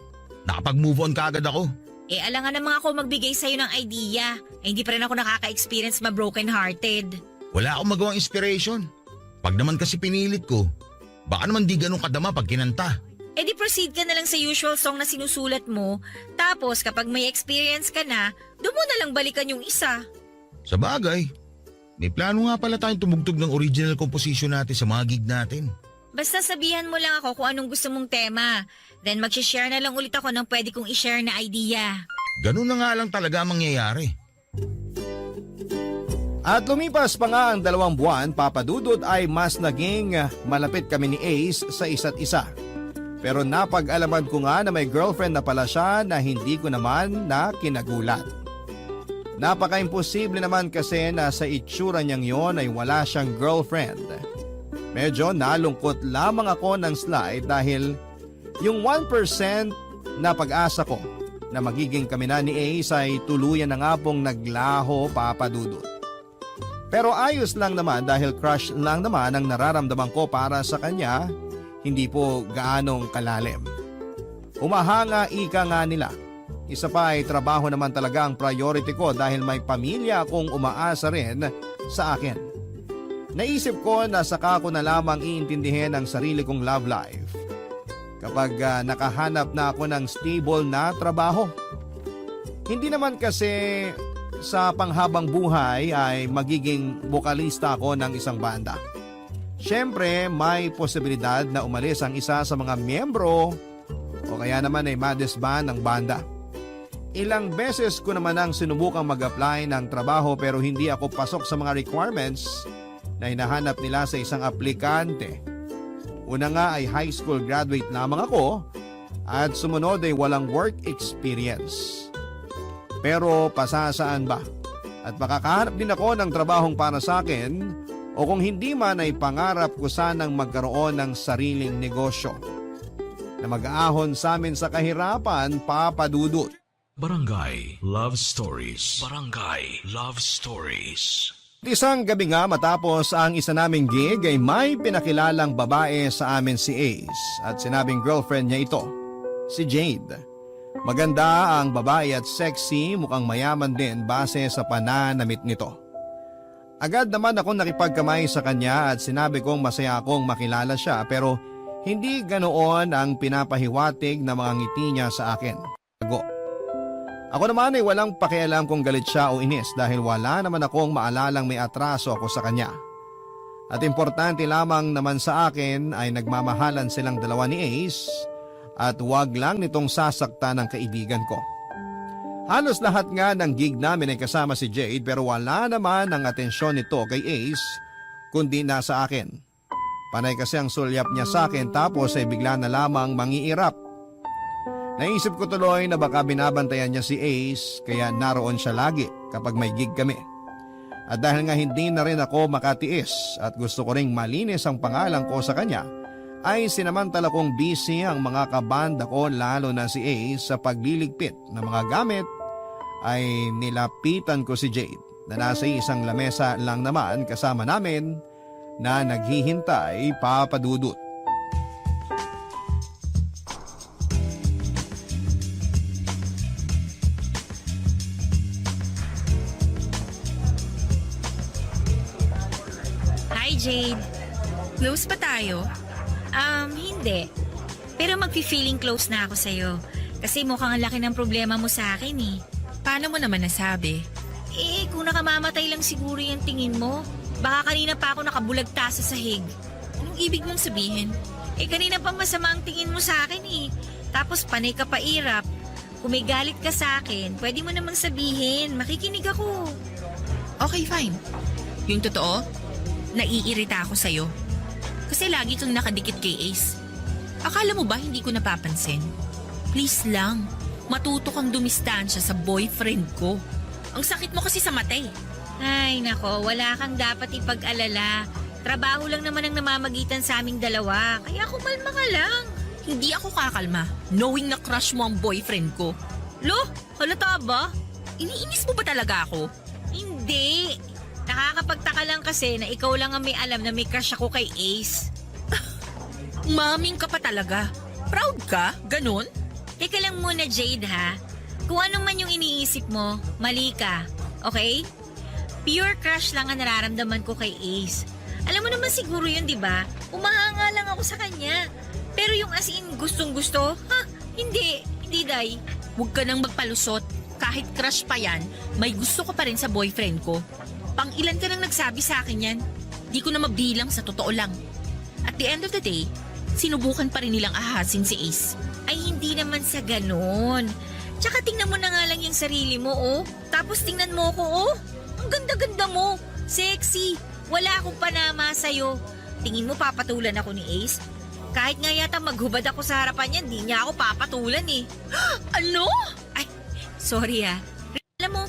Nakapag-move on ka agad ako.
Alangan naman ako magbigay sa'yo ng idea. Hindi pa rin ako nakaka-experience ma-broken hearted.
Wala akong magawang inspiration. Pag naman kasi pinilit ko, baka naman di ganun kadama pag kinanta.
Di proceed ka na lang sa usual song na sinusulat mo. Tapos kapag may experience ka na, doon mo na lang balikan yung isa.
Sa bagay, may plano nga pala tayong tumugtog ng original composition natin sa mga gig natin.
Basta sabihan mo lang ako kung anong gusto mong tema. Then mag-share na lang ulit ako ng pwede kong i-share na idea.
Ganun na nga lang talaga ang mangyayari.
At lumipas pa nga ang 2 buwan, Papa Dudut, ay mas naging malapit kami ni Ace sa isa't isa. Pero napag-alaman ko nga na may girlfriend na pala siya na hindi ko naman na kinagulat. Napaka-imposible naman kasi na sa itsura niyang yon ay wala siyang girlfriend. Medyo nalungkot lamang ako ng slight dahil yung 1% na pag-asa ko na magiging kami na ni Ace ay tuluyan na nga pong naglaho, Papa Dudut. Pero ayos lang naman dahil crush lang naman ang nararamdaman ko para sa kanya, hindi po gaanong kalalim. Humahanga ika nga nila. Isa pa ay trabaho naman talaga ang priority ko dahil may pamilya akong umaasa rin sa akin. Naisip ko na saka ko na lamang iintindihin ang sarili kong love life kapag nakahanap na ako ng stable na trabaho. Hindi naman kasi sa panghabang buhay ay magiging bokalista ako ng isang banda. Siyempre, may posibilidad na umalis ang isa sa mga miyembro o kaya naman ay madisband ng banda. Ilang beses ko naman ang sinubukang mag-apply ng trabaho pero hindi ako pasok sa mga requirements na hinahanap nila sa isang aplikante. Una nga ay high school graduate lamang ako at sumunod ay walang work experience. Pero pasasaan ba? At makakahanap din ako ng trabahong para sa akin o kung hindi man ay pangarap ko sanang magkaroon ng sariling negosyo na mag-aahon sa amin sa kahirapan, Papa Dudut.
Barangay Love Stories. Barangay Love Stories.
Isang gabi nga matapos ang isa naming gig ay may pinakilalang babae sa amin si Ace at sinabing girlfriend niya ito, si Jade. Maganda ang babae at sexy, mukhang mayaman din base sa pananamit nito. Agad naman akong nakipagkamay sa kanya at sinabi kong masaya akong makilala siya pero hindi ganoon ang pinapahiwatig na mga ngiti niya sa akin. Ako naman ay walang pakialam kung galit siya o inis dahil wala naman akong maalalang may atraso ako sa kanya. At importante lamang naman sa akin ay nagmamahalan silang dalawa ni Ace at wag lang nitong sasaktan ng kaibigan ko. Halos lahat nga ng gig namin ay kasama si Jade pero wala naman ang atensyon nito kay Ace kundi nasa akin. Panay kasi ang sulyap niya sa akin tapos ay bigla na lamang mangiirap. Naisip ko tuloy na baka binabantayan niya si Ace kaya naroon siya lagi kapag may gig kami. At dahil nga hindi na rin ako makatiis at gusto ko ring malinis ang pangalan ko sa kanya, ay sinamantala kong busy ang mga kabanda ko lalo na si Ace sa pagliligpit ng mga gamit ay nilapitan ko si Jade na nasa isang lamesa lang naman kasama namin na naghihintay, Papa Dudut.
Hi, Jade.
Close pa tayo?
Hindi. Pero magfi-feeling close na ako sa'yo. Kasi mukhang ang laki ng problema mo sa akin eh.
Paano mo naman nasabi?
Kung nakamamatay lang siguro yung tingin mo, baka kanina pa ako nakabulagta sa sahig.
Anong ibig mong sabihin?
Kanina pa masama ang tingin mo sa akin eh. Tapos panay ka pa irap. Kung may galit ka sa akin, pwede mo namang sabihin. Makikinig ako.
Okay, fine. Yung totoo, naiirita ako sa'yo. Kasi lagi kang nakadikit kay Ace. Akala mo ba hindi ko napapansin? Please lang, matuto kang dumistansya sa boyfriend ko. Ang sakit mo kasi sa mata eh.
Ay nako, wala kang dapat ipag-alala. Trabaho lang naman ang namamagitan sa aming dalawa. Kaya kumalma ka lang.
Hindi ako kakalma, knowing na crush mo ang boyfriend ko.
Lo, halata ba?
Iniinis mo ba talaga ako?
Hindi. Nakakapagtaka lang kasi na ikaw lang ang may alam na may crush ako kay Ace.
Maming ka pa talaga. Proud ka? Ganon?
Teka lang muna, Jade, ha? Kung ano man yung iniisip mo, mali ka. Okay? Pure crush lang ang nararamdaman ko kay Ace. Alam mo naman siguro yun, di ba? Umahanga lang ako sa kanya. Pero yung as in gustong-gusto, hindi. Hindi, Day.
Huwag ka nang magpalusot. Kahit crush pa yan, may gusto ka pa rin sa boyfriend ko. Pang ilan ka nang nagsabi sa akin yan? Di ko na mabilang sa totoo lang.
At the end of the day, sinubukan pa rin nilang ahasin si Ace.
Ay hindi naman sa ganon. Tsaka tingnan mo na nga lang yung sarili mo, oh. Tapos tingnan mo ko, oh. Ang ganda-ganda mo. Sexy. Wala akong panama sa'yo. Tingin mo papatulan ako ni Ace? Kahit nga yata maghubad ako sa harapan niya, hindi niya ako papatulan eh.
Ano?
Ay, sorry ah. Alam mo,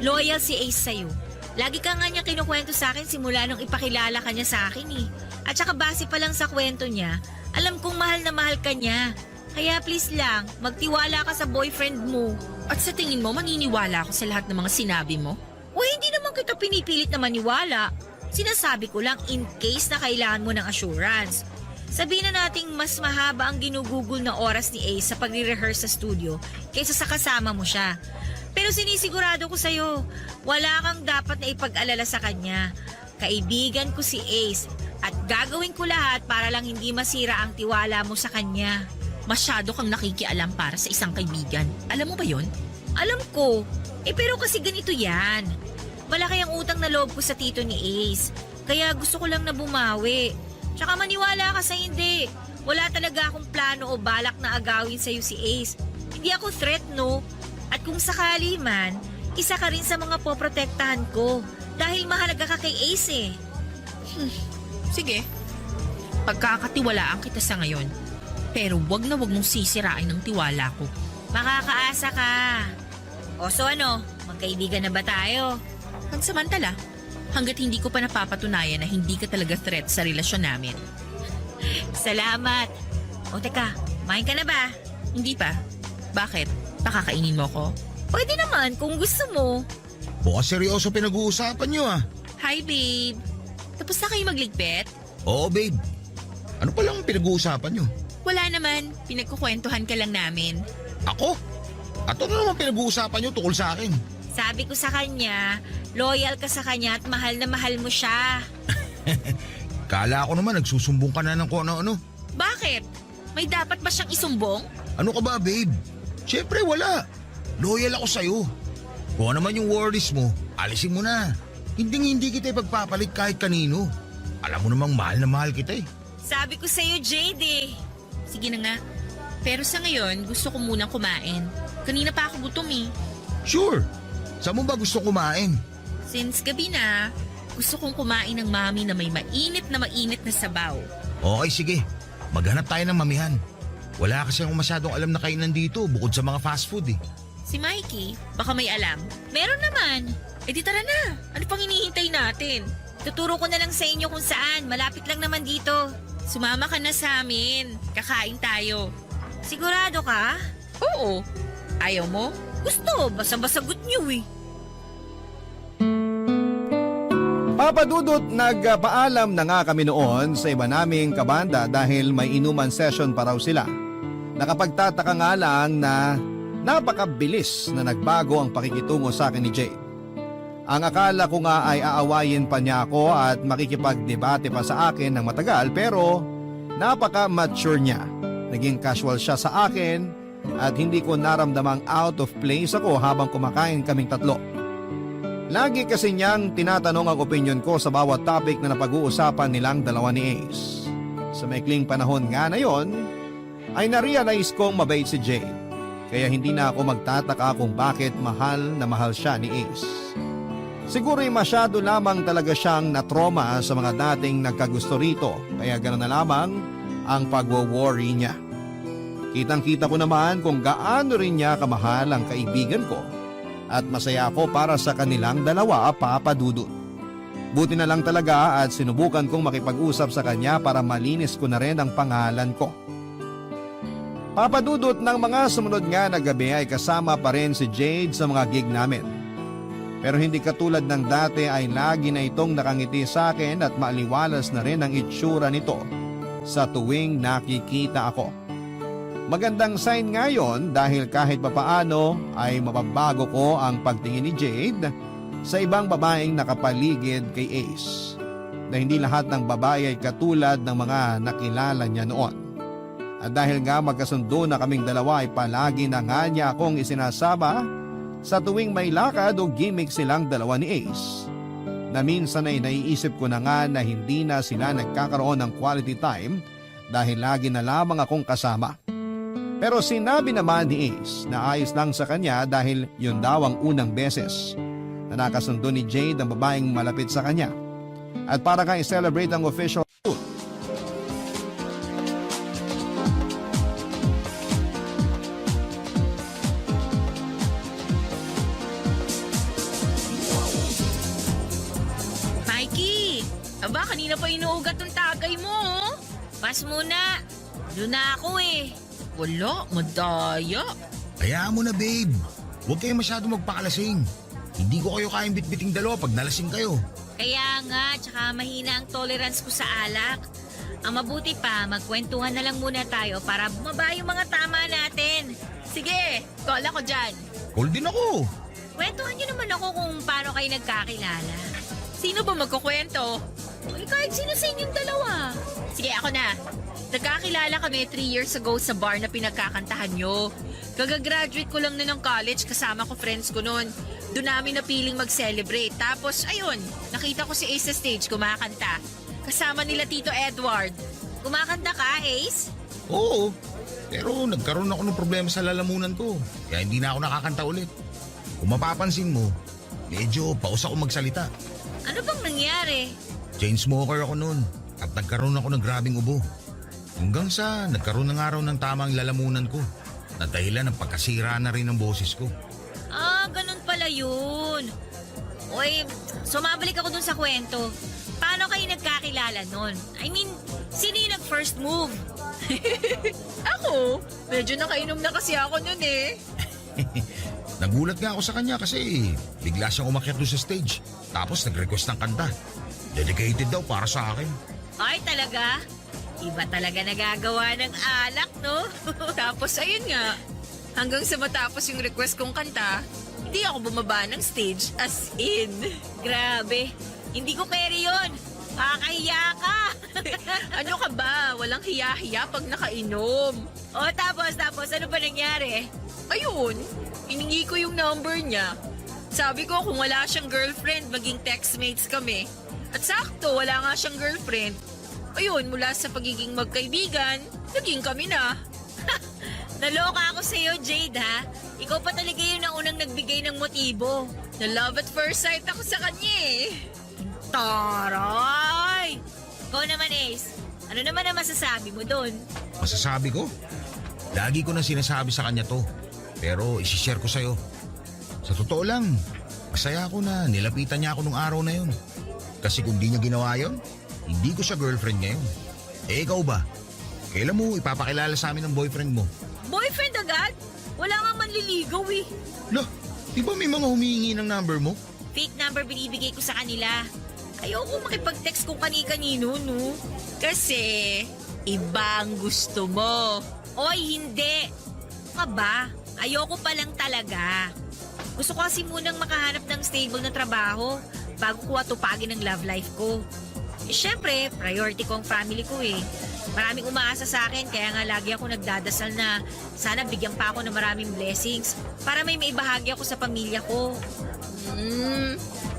loyal si Ace sa'yo. Lagi ka nga niya kinukwento sa akin simula nung ipakilala ka niya sa akin eh. At saka base pa lang sa kwento niya, alam kong mahal na mahal ka niya. Kaya please lang, magtiwala ka sa boyfriend mo.
At sa tingin mo, maniniwala ako sa lahat ng mga sinabi mo?
O hindi naman kita pinipilit na maniwala. Sinasabi ko lang in case na kailangan mo ng assurance. Sabihin na nating mas mahaba ang ginugugol na oras ni Ace sa pagre-rehearse sa studio kaysa sa kasama mo siya. Pero sinisigurado ko sa'yo, wala kang dapat na ipag-alala sa kanya. Kaibigan ko si Ace at gagawin ko lahat para lang hindi masira ang tiwala mo sa kanya.
Masyado kang nakikialam para sa isang kaibigan. Alam mo ba yon?
Alam ko, pero kasi ganito yan. Malaki ang utang na loob ko sa tito ni Ace. Kaya gusto ko lang na bumawi. Tsaka maniwala ka sa hindi. Wala talaga akong plano o balak na agawin sa'yo si Ace. Hindi ako threat, no? At kung sakali man, isa ka rin sa mga poprotektahan ko. Dahil mahalaga ka kay Ace eh.
Sige. Pagkakatiwalaan kita sa ngayon. Pero wag na wag mong sisirain ang tiwala ko.
Makakaasa ka. O so ano, magkaibigan na ba tayo?
Pansamantala, hanggat hindi ko pa napapatunayan na hindi ka talaga threat sa relasyon namin.
Salamat. O teka, kumain ka na ba?
Hindi pa. Bakit? Pakakainin mo ko?
Pwede naman kung gusto mo.
Bukas seryoso pinag-uusapan nyo ah.
Hi, babe. Tapos na kayo magligpit?
Oo babe. Ano palang pinag-uusapan nyo?
Wala naman. Pinagkukwentuhan ka lang namin.
Ako? At ano naman pinag-uusapan nyo tukol sa akin?
Sabi ko sa kanya, loyal ka sa kanya at mahal na mahal mo siya.
Kala ko naman nagsusumbong ka na ng kung ano-ano.
Bakit? May dapat ba siyang isumbong?
Ano ka ba babe? Siyempre wala. Loyal ako sa'yo. Kung ano man yung worries mo, alisin mo na. Hindi kita ipagpapalit kahit kanino. Alam mo namang mahal na mahal kita eh.
Sabi ko sa'yo, Jade eh.
Sige na nga. Pero sa ngayon, gusto ko munang kumain. Kanina pa ako gutom eh.
Sure. Saan mo ba gusto kumain?
Since gabi na, gusto kong kumain ng mami na may mainit na sabaw.
Okay, sige. Maghanap tayo ng mamihan. Wala kasi akong masyadong alam na kainan dito bukod sa mga fast food eh.
Si Mikey, baka may alam.
Meron naman.
Eh di tara na. Ano pang hinihintay natin?
Tuturo ko na lang sa inyo kung saan. Malapit lang naman dito.
Sumama ka na sa amin. Kakain tayo.
Sigurado ka?
Oo. Ayaw mo?
Gusto, basa-basa good new eh.
Papa Dudut, nagpaalam na nga kami noon sa iba naming kabanda dahil may inuman session pa raw sila. Nakapagtataka nga lang na napakabilis na nagbago ang pakikitungo sa akin ni Jade. Ang akala ko nga ay aawayin pa niya ako at makikipagdebate pa sa akin ng matagal pero napaka-mature niya. Naging casual siya sa akin at hindi ko naramdamang out of place ako habang kumakain kaming tatlo. Lagi kasi niyang tinatanong ang opinion ko sa bawat topic na napag-uusapan nilang dalawa ni Ace. Sa maikling panahon nga na yon, ay narealize kong mabait si Jade. Kaya hindi na ako magtataka kung bakit mahal na mahal siya ni Ace. Siguro'y masyado lamang talaga siyang na-trauma sa mga dating nagkagusto rito, kaya gano'n na lamang ang pagwo-worry niya. Kitang-kita ko naman kung gaano rin niya kamahal ang kaibigan ko at masaya ako para sa kanilang dalawa, Papa Dudut. Buti na lang talaga at sinubukan kong makipag-usap sa kanya para malinis ko na rin ang pangalan ko. Papa Dudut, ng mga sumunod nga na gabi ay kasama pa rin si Jade sa mga gig namin. Pero hindi katulad ng dati ay lagi na itong nakangiti sa akin at maaliwalas na rin ang itsura nito sa tuwing nakikita ako. Magandang sign ngayon dahil kahit papaano ay mababago ko ang pagtingin ni Jade sa ibang babaeng nakapaligid kay Ace. Na hindi lahat ng babae ay katulad ng mga nakilala niya noon. At dahil nga magkasundo na kaming dalawa ay palagi na nga niya akong isinasama sa tuwing may lakad o gimmick silang dalawa ni Ace. na minsan ay naiisip ko na nga na hindi na sila nagkakaroon ng quality time dahil lagi na lamang akong kasama. Pero sinabi naman ni Ace na ayos lang sa kanya dahil yun daw ang unang beses na nakasundo ni Jade ang babaeng malapit sa kanya. At para kang i-celebrate ang official shoot,
Mikey! Aba, kanina pa inuugat ng tagay mo, oh.
Pas muna. Doon na ako eh.
Wala, madaya.
Hayaan mo na, babe. Huwag kayo masyado magpakalasing. Hindi ko kayo kayang bitbiting dalawa pag nalasing kayo.
Kaya nga, tsaka mahina ang tolerance ko sa alak. Ang mabuti pa, magkwentuhan na lang muna tayo para bumaba yung mga tama natin.
Sige, call ako dyan.
Call din ako.
Kwentuhan niyo naman ako kung paano kayo nagkakilala.
Sino ba magkukwento?
Uy, kahit sino sa inyong dalawa.
Sige, ako na. Nagkakilala kami 3 years ago sa bar na pinagkakantahan nyo. Kagagraduate ko lang na ng college, kasama ko friends ko noon. Doon namin napiling mag-celebrate. Tapos, ayun, nakita ko si Ace sa stage kumakanta. Kasama nila Tito Edward.
Kumakanta ka, Ace?
Oo. Pero nagkaroon ako ng problema sa lalamunan ko. Kaya hindi na ako nakakanta ulit. Kung mapapansin mo, medyo paus ako magsalita.
Ano bang nangyari?
Chain smoker ako noon at nagkaroon ako ng grabing ubo. Hanggang sa nagkaroon ng araw ng tamang lalamunan ko na dahilan ng pagkasira na rin ng boses ko.
Ah, ganun pala yun. Uy, sumabalik ako dun sa kwento. Paano kayo nagkakilala nun? I mean, sino yung nag-first move?
Ako? Medyo nakainom na kasi ako noon eh.
Nagulat nga ako sa kanya kasi bigla siyang umakyat doon sa stage. Tapos nag-request ng kanta. Dedicated daw para sa akin.
Ay, talaga? Iba talaga nagagawa ng alak, no?
Tapos ayun nga, hanggang sa matapos yung request kong kanta, hindi ako bumaba ng stage as in.
Grabe, hindi ko carry yun. Kakahiya ka.
Ano ka ba? Walang hiya-hiya pag nakainom.
O tapos, ano ba nangyari?
Ayun, iningi ko yung number niya. Sabi ko kung wala siyang girlfriend, maging textmates kami. At sakto, wala nga siyang girlfriend. Ayun, mula sa pagiging magkaibigan, naging kami na.
Naloka ako sa'yo, Jade, ha? Ikaw pa talaga yun ang unang nagbigay ng motibo.
Na love at first sight ako sa kanya eh.
Taray! Ikaw naman, Ace. Ano naman ang masasabi mo doon?
Masasabi ko? Lagi ko na sinasabi sa kanya to. Pero isishare ko sa'yo. Sa totoo lang, masaya ako na nilapitan niya ako nung araw na yun. Kasi kung di niya ginawa yun, hindi ko siya girlfriend ngayon. Eh ikaw ba? Kailan mo ipapakilala sa amin ng boyfriend mo?
Boyfriend agad? Wala nga manliligaw eh.
Lah, di ba may mga humihingi ng number mo?
Fake number binibigay ko sa kanila. Ayoko makipag-text kung kani-kanino, no?
Kasi, ibang gusto mo.
Oy, hindi. Ano ka ba? Ayoko pa lang talaga. Gusto ko kasi munang makahanap ng stable na trabaho bago ko atupagin ang love life ko. Eh, syempre, priority ko ang family ko eh. Maraming umaasa sa akin kaya nga lagi ako nagdadasal na sana bigyan pa ako ng maraming blessings para may maibahagi ako sa pamilya ko.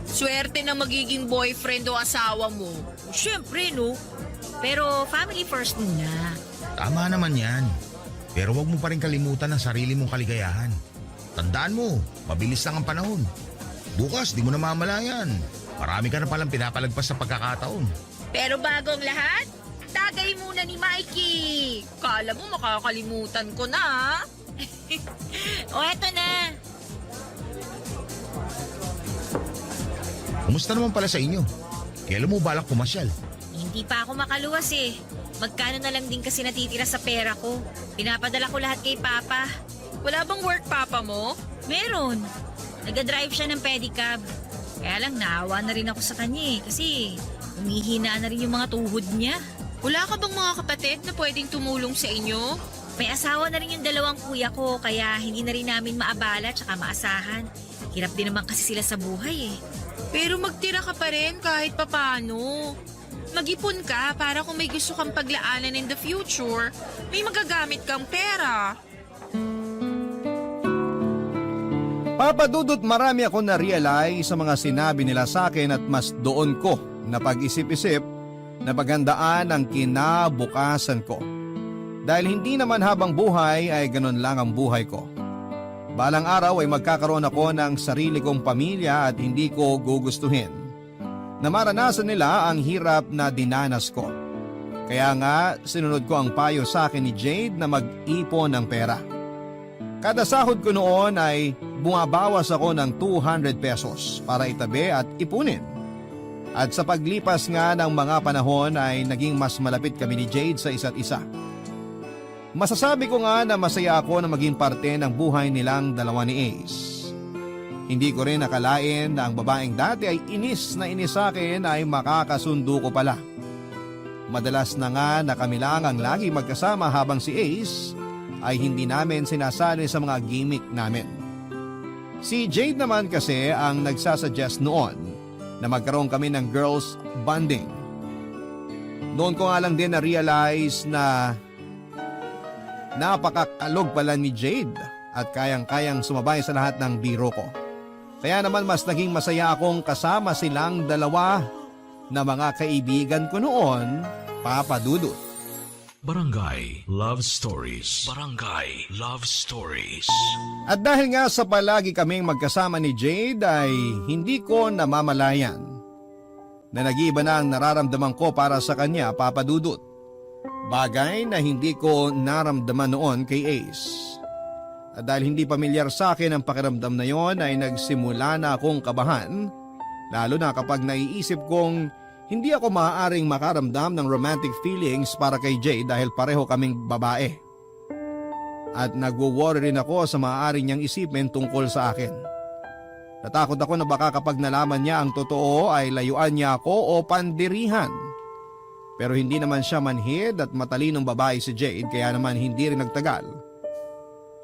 Swerte na magiging boyfriend o asawa mo.
Syempre, no? Pero family first muna.
Tama naman yan. Pero wag mo pa rin kalimutan ang sarili mong kaligayahan. Tandaan mo, mabilis lang ang panahon. Bukas, di mo na mamalayan. Marami ka na palang pinapalagpas sa pagkakataon.
Pero bago ang lahat, tagay muna ni Mikey. Kala mo makakalimutan ko na.
O, eto na.
Kumusta naman pala sa inyo? Kailan mo balak pumasyal?
Hindi pa ako makaluwas eh. Magkano na lang din kasi natitira sa pera ko. Pinapadala ko lahat kay Papa.
Wala bang work papa mo?
Meron. Nag-drive siya ng pedicab. Kaya lang naawa na rin ako sa kanya eh. Kasi umihina na rin yung mga tuhod niya.
Wala ka bang mga kapatid na pwedeng tumulong sa inyo?
May asawa na rin yung dalawang kuya ko. Kaya hindi na rin namin maabala tsaka maasahan. Hirap din naman kasi sila sa buhay eh.
Pero magtira ka pa rin kahit papano. Mag-ipon ka para kung may gusto kang paglaanan in the future, may magagamit kang pera.
Papadudot, marami ako na-realize sa mga sinabi nila sa akin at mas doon ko na pag-isip-isip na paghandaan ang kinabukasan ko. Dahil hindi naman habang buhay ay ganun lang ang buhay ko. Balang araw ay magkakaroon ako ng sarili kong pamilya at hindi ko gugustuhin na maranasan nila ang hirap na dinanas ko. Kaya nga sinunod ko ang payo sa akin ni Jade na mag-ipon ng pera. Kada sahod ko noon ay bumabawas ako ng 200 pesos para itabi at ipunin. At sa paglipas nga ng mga panahon ay naging mas malapit kami ni Jade sa isa't isa. Masasabi ko nga na masaya ako na maging parte ng buhay nilang dalawa ni Ace. Hindi ko rin nakalain na ang babaeng dati ay inis sa akin ay makakasundo ko pala. Madalas na nga na kami lang ang lagi magkasama habang si Ace ay hindi namin sinasali sa mga gimmick namin. Si Jade naman kasi ang nagsasuggest noon na magkaroon kami ng girls bonding. Noon ko nga lang din na-realize na napakakalog pala ni Jade at kayang-kayang sumabay sa lahat ng biro ko. Kaya naman mas naging masaya akong kasama silang dalawa na mga kaibigan ko noon, Papa Dudut.
Barangay Love Stories. Barangay Love Stories.
At dahil nga sa palagi kaming magkasama ni Jade ay hindi ko namamalayan na nag-iiba na ang nararamdaman ko para sa kanya, Papa Dudut. Bagay na hindi ko naramdaman noon kay Ace. At dahil hindi pamilyar sa akin ang pakiramdam na yon ay nagsimula na akong kabahan, lalo na kapag naiisip kong hindi ako maaaring makaramdam ng romantic feelings para kay Jade dahil pareho kaming babae. At nagwo-worry rin ako sa maaari niyang isipin tungkol sa akin. Natakot ako na baka kapag nalaman niya ang totoo ay layuan niya ako o pandirihan. Pero hindi naman siya manhid at matalinong babae si Jade kaya naman hindi rin nagtagal.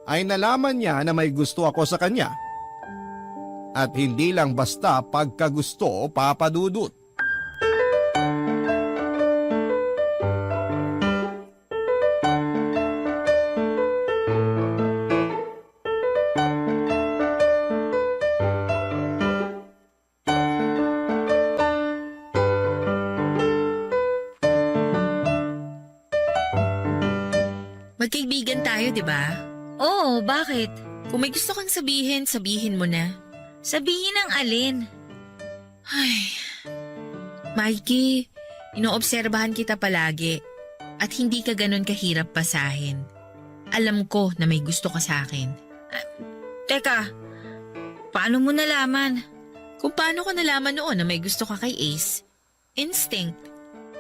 Ay nalaman niya na may gusto ako sa kanya. At hindi lang basta pagkagusto, Papa Dudut.
Magkaibigan tayo, di ba?
Oo, bakit?
Kung may gusto kang sabihin, sabihin mo na.
Sabihin ang alin.
Ay, Mikey, inoobserbahan kita palagi at hindi ka ganun kahirap pasahin. Alam ko na may gusto ka sa akin.
Teka, paano mo nalaman?
Kung paano ko nalaman noon na may gusto ka kay Ace? Instinct.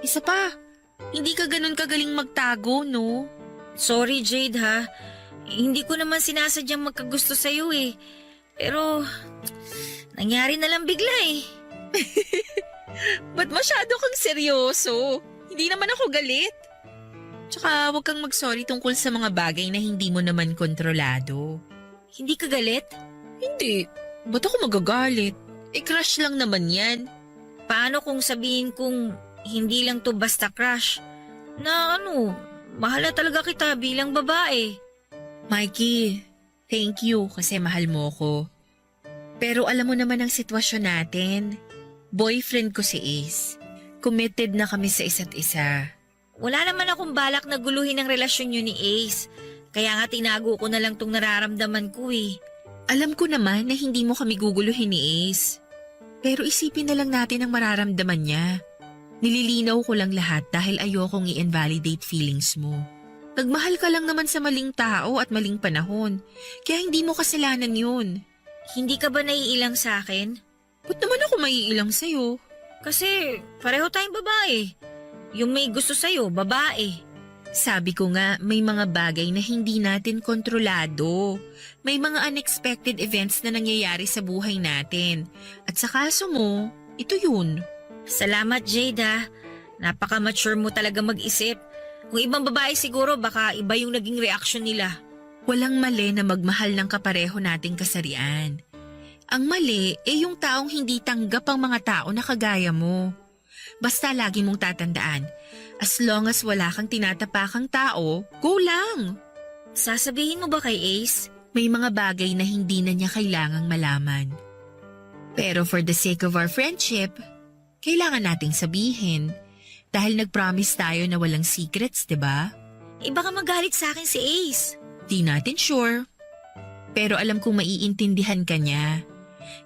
Isa pa, hindi ka ganun kagaling magtago, no?
Sorry Jade ha, hindi ko naman sinasadyang magkagusto sa'yo eh. Pero, nangyari na lang bigla eh.
Ba't masyado kang seryoso? Hindi naman ako galit. Tsaka huwag kang mag-sorry tungkol sa mga bagay na hindi mo naman kontrolado.
Hindi ka galit?
Hindi. Ba't ako magagalit? Crush lang naman yan.
Paano kung sabihin kong hindi lang to basta crush? Na mahal na talaga kita bilang babae.
Mikey, thank you kasi mahal mo ko. Pero alam mo naman ang sitwasyon natin. Boyfriend ko si Ace. Committed na kami sa isa't isa.
Wala naman akong balak na guluhin ang relasyon niyo ni Ace. Kaya nga tinago ko na lang tong nararamdaman ko eh.
Alam ko naman na hindi mo kami guguluhin ni Ace. Pero isipin na lang natin ang mararamdaman niya. Nililinaw ko lang lahat dahil ayokong i-invalidate feelings mo. Nagmahal ka lang naman sa maling tao at maling panahon. Kaya hindi mo kasalanan yun.
Hindi ka ba naiilang sa akin?
Ba't naman ako maiilang sa'yo?
Kasi pareho tayong babae. Yung may gusto sa'yo, babae.
Sabi ko nga, may mga bagay na hindi natin kontrolado. May mga unexpected events na nangyayari sa buhay natin. At sa kaso mo, ito yun.
Salamat Jade ha. Napaka-mature mo talaga mag-isip. Kung ibang babae siguro baka iba yung naging reaksyon nila.
Walang mali na magmahal ng kapareho nating kasarian. Ang mali yung taong hindi tanggap ang mga tao na kagaya mo. Basta lagi mong tatandaan, as long as wala kang tinatapakang tao, go lang.
Sasabihin mo ba kay Ace?
May mga bagay na hindi na niya kailangang malaman. Pero for the sake of our friendship, kailangan nating sabihin. Dahil nag-promise tayo na walang secrets, 'di ba?
Baka magalit sa akin si Ace.
Di natin sure. Pero alam kong maiintindihan ka niya.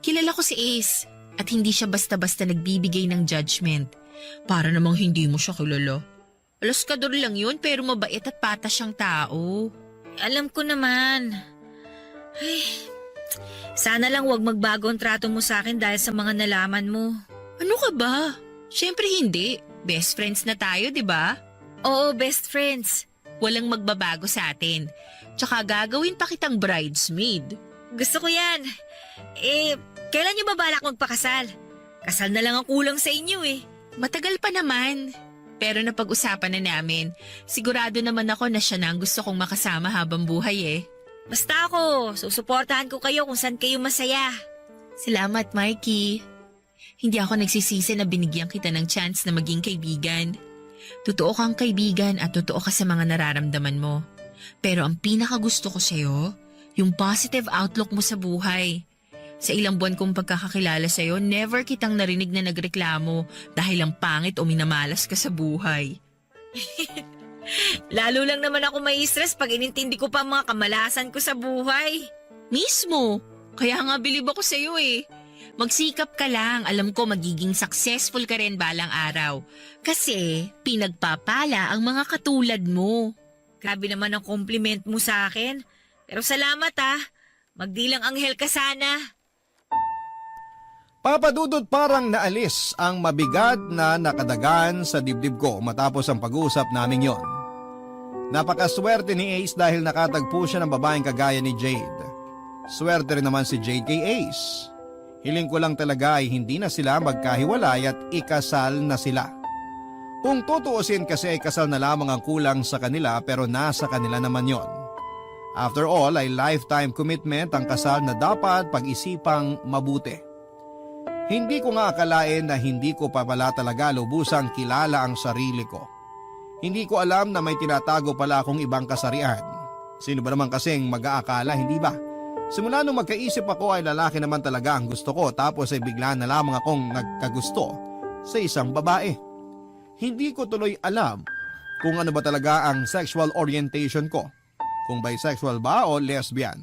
Kilala ko si Ace at hindi siya basta-basta nagbibigay ng judgment. Para namang hindi mo siya kilala. Alaskador lang yun pero mabait at patas siyang tao.
Alam ko naman. Ay, sana lang wag magbago ang trato mo sa akin dahil sa mga nalaman mo.
Ano ka ba? Siyempre hindi. Best friends na tayo, di ba?
Oo, best friends.
Walang magbabago sa atin. Tsaka gagawin pa kitang bridesmaid.
Gusto ko yan. Kailan niyo ba balak magpakasal? Kasal na lang ang kulang sa inyo eh.
Matagal pa naman. Pero napag-usapan na namin. Sigurado naman ako na siya na ang gusto kong makasama habang buhay eh.
Basta ako, susuportahan ko kayo kung saan kayo masaya.
Salamat, Mikey. Hindi ako nagsisisi na binigyan kita ng chance na maging kaibigan. Totoo kang kaibigan at totoo ka sa mga nararamdaman mo. Pero ang pinakagusto ko sa'yo, yung positive outlook mo sa buhay. Sa ilang buwan kong pagkakakilala sa'yo, never kitang narinig na nagreklamo dahil ang pangit o minamalas ka sa buhay.
Lalo lang naman ako may stress pag inintindi ko pa ang mga kamalasan ko sa buhay.
Mismo! Kaya nga bilib ako sa'yo eh. Magsikap ka lang, alam ko magiging successful ka rin balang araw. Kasi pinagpapala ang mga katulad mo.
Grabe naman ang compliment mo sa akin. Pero salamat Magdilang anghel ka sana.
Papadudot parang naalis ang mabigat na nakadagan sa dibdib ko matapos ang pag-uusap namin yon. Napakaswerte ni Ace dahil nakatagpo siya ng babaeng kagaya ni Jade. Swerte rin naman si Jade kay Ace. Hiling ko lang talaga ay hindi na sila magkahiwalay at ikasal na sila. Kung tutuusin kasi ay kasal na lamang ang kulang sa kanila pero nasa kanila naman yon. After all ay lifetime commitment ang kasal na dapat pag-isipang mabuti. Hindi ko nga akalain na hindi ko pa pala talaga lubusang kilala ang sarili ko. Hindi ko alam na may tinatago pala akong ibang kasarian. Sino ba naman kasing mag-aakala, hindi ba? Simula nung magkaisip ako ay lalaki naman talaga ang gusto ko tapos ay bigla na lamang akong nagkagusto sa isang babae. Hindi ko tuloy alam kung ano ba talaga ang sexual orientation ko. Kung bisexual ba o lesbian.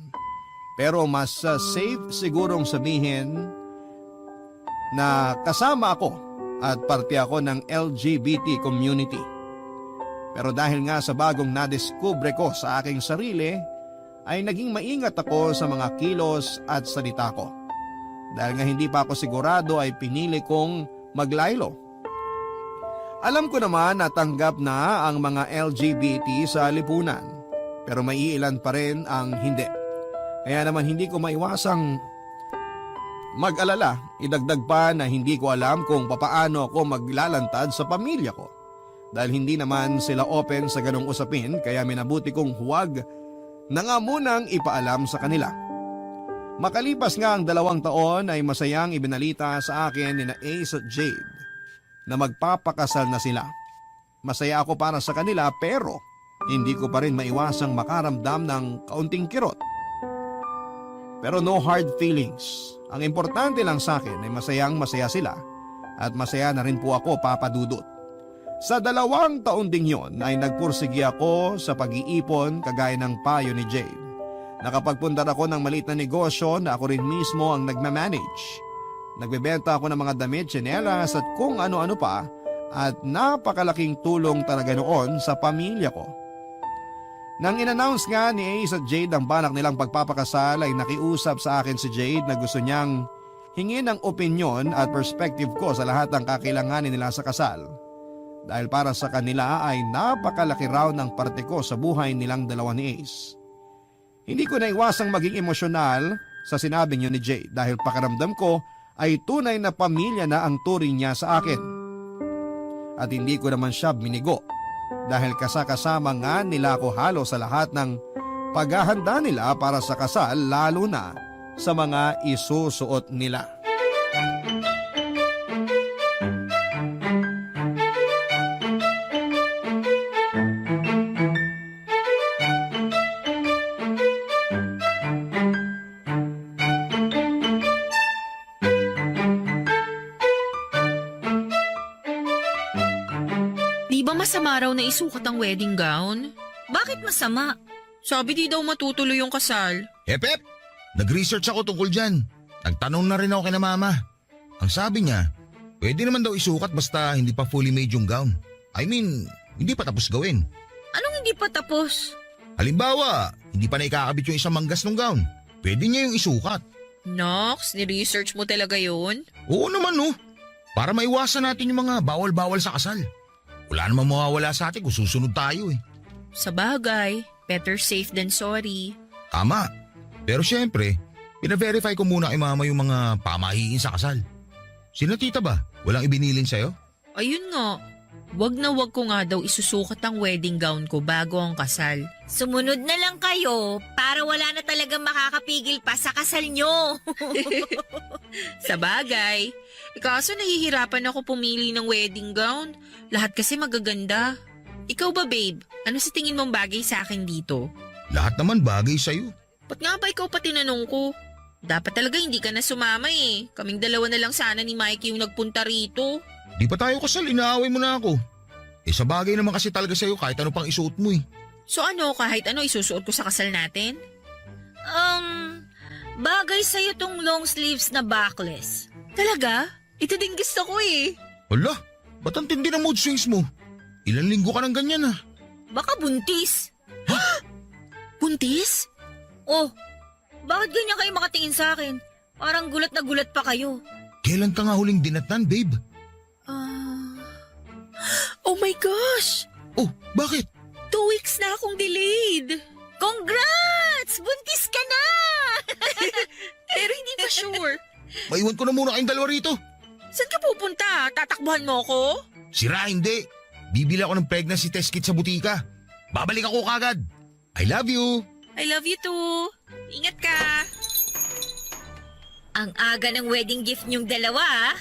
Pero mas safe sigurong sabihin na kasama ako at parte ako ng LGBT community. Pero dahil nga sa bagong nadiskubre ko sa aking sarili, ay naging maingat ako sa mga kilos at salita ko. Dahil nga hindi pa ako sigurado ay pinili kong maglaylo. Alam ko naman na tanggap na ang mga LGBT sa lipunan, pero may iilan pa rin ang hindi. Kaya naman hindi ko maiwasang mag-alala, idagdag pa na hindi ko alam kung papaano ako maglalantad sa pamilya ko. Dahil hindi naman sila open sa ganong usapin kaya minabuti kong huwag na nga munang ipaalam sa kanila. Makalipas nga ang 2 taon ay masayang ibinalita sa akin ni na Ace at Jade na magpapakasal na sila. Masaya ako para sa kanila pero hindi ko pa rin maiwasang makaramdam ng kaunting kirot. Pero no hard feelings. Ang importante lang sa akin ay masayang masaya sila at masaya na rin po ako, Papa Dudut. Sa 2 taon ding yon ay nagpursigi ako sa pag-iipon kagaya ng payo ni Jade. Nakapagpundar ako ng maliit na negosyo na ako rin mismo ang nagmamanage. Nagbebenta ako ng mga damit, tsinelas at kung ano-ano pa at napakalaking tulong talaga noon sa pamilya ko. Nang in-announce nga ni Ace at Jade ang balak nilang pagpapakasal ay nakiusap sa akin si Jade na gusto niyang hingin ang opinyon at perspective ko sa lahat ng kakailanganin nila sa kasal. Dahil para sa kanila ay napakalaki raw ng parte ko sa buhay nilang dalawa ni Ace. Hindi ko naiwasang maging emosyonal sa sinabing yun ni Jade dahil pakiramdam ko ay tunay na pamilya na ang turing niya sa akin. At hindi ko naman siya binigo dahil kasakasama nga nila ako halos sa lahat ng paghahanda nila para sa kasal lalo na sa mga isusuot nila.
masama raw na isukat ang wedding gown.
Bakit masama?
Sabi di daw matutuloy yung kasal.
Hep! Nag-research ako tungkol dyan. Nagtanong na rin ako kina mama. Ang sabi niya, pwede naman daw isukat basta hindi pa fully made yung gown. I mean, hindi pa tapos gawin.
Anong hindi pa tapos?
Halimbawa, hindi pa na ikakabit yung isang manggas ng gown. Pwede niya yung isukat.
Nox, ni-research mo talaga yun?
Oo naman no. Para maiwasan natin yung mga bawal-bawal sa kasal. Wala namang mawawala sa atin kung susunod tayo eh.
Sa bagay, better safe than sorry.
Tama. Pero syempre, pina-verify ko muna kay mama yung mga pamahiin sa kasal. Sino tita ba? Walang ibinilin sa'yo?
Ayun nga, wag na wag ko nga daw isusukat ang wedding gown ko bago ang kasal.
Sumunod na lang kayo para wala na talagang makakapigil pa sa kasal nyo.
Sa bagay, kaso nahihirapan ako pumili ng wedding gown. Lahat kasi magaganda. Ikaw ba babe, ano sa tingin mong bagay sa akin dito?
Lahat naman bagay sa'yo.
Ba't nga ba ikaw pa tinanong ko? Dapat talaga hindi ka na sumama eh. Kaming dalawa na lang sana ni Mikey yung nagpunta rito.
Di pa tayo kasal, inaaway mo na ako. Sa bagay naman kasi talaga sa'yo kahit ano pang isuot mo eh.
So ano, kahit ano isusuot ko sa kasal natin?
Bagay sa'yo tong long sleeves na backless.
Talaga? Ito din gusto ko eh.
Hala, ba't ang tindi ng mood swings mo? Ilan linggo ka ng ganyan ah.
Baka buntis.
Buntis?
Oh, bakit ganyan kayo makatingin sa akin? Parang gulat na gulat pa kayo.
Kailan ka nga huling dinatnan, babe?
Oh my gosh!
Oh, bakit?
2 weeks na akong delayed.
Congrats! Buntis ka na!
Pero hindi pa sure.
Maiwan ko na muna kayong dalawa rito.
Saan ka pupunta? Tatakbuhan mo ko?
Sira, hindi. Bibili ako ng pregnancy test kit sa butika. Babalik ako kagad. I love you.
I love you too. Ingat ka.
Ang aga ng wedding gift niyong dalawa, ah.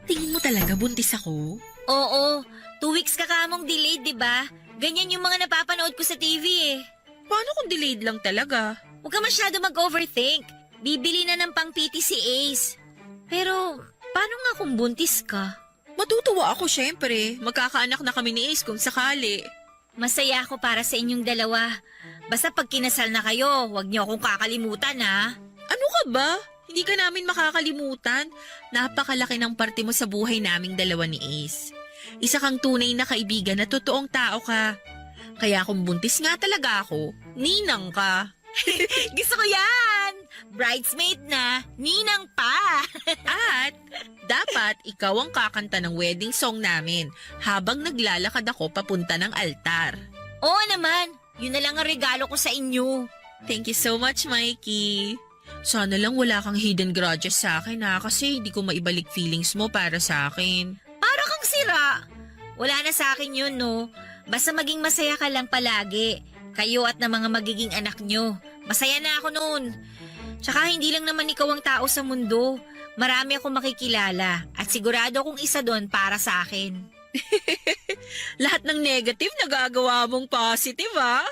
Tingin mo talaga buntis ako?
Oo, 2 weeks ka kamong delayed, di ba? Ganyan yung mga napapanood ko sa TV eh.
Paano kung delayed lang talaga?
Huwag ka masyado mag-overthink. Bibili na ng pang-PT si Ace. Pero, paano nga kung buntis ka?
Matutuwa ako syempre. Magkakaanak na kami ni Ace kung sakali.
Masaya ako para sa inyong dalawa. Basta pag kinasal na kayo, huwag niyo akong kakalimutan ha.
Ano ka ba? Hindi ka namin makakalimutan. Napakalaki ng parte mo sa buhay naming dalawa ni Ace. Isa kang tunay na kaibigan na totoong tao ka. Kaya kung buntis nga talaga ako, ninang ka.
Gusto ko yan! Bridesmaid na, ninang pa!
At dapat ikaw ang kakanta ng wedding song namin habang naglalakad ako papunta ng altar.
Oo naman, yun na lang ang regalo ko sa inyo.
Thank you so much, Mikey. Sana lang wala kang hidden grudges sa akin ha, kasi hindi ko maibalik feelings mo para sa akin.
Para kang sira. Wala na sa akin yun, no? Basta maging masaya ka lang palagi. Kayo at ng mga magiging anak nyo. Masaya na ako noon. Tsaka hindi lang naman ikaw ang tao sa mundo. Marami akong makikilala at sigurado akong isa doon para sa akin.
Lahat ng negative nagagawa mong positive ha?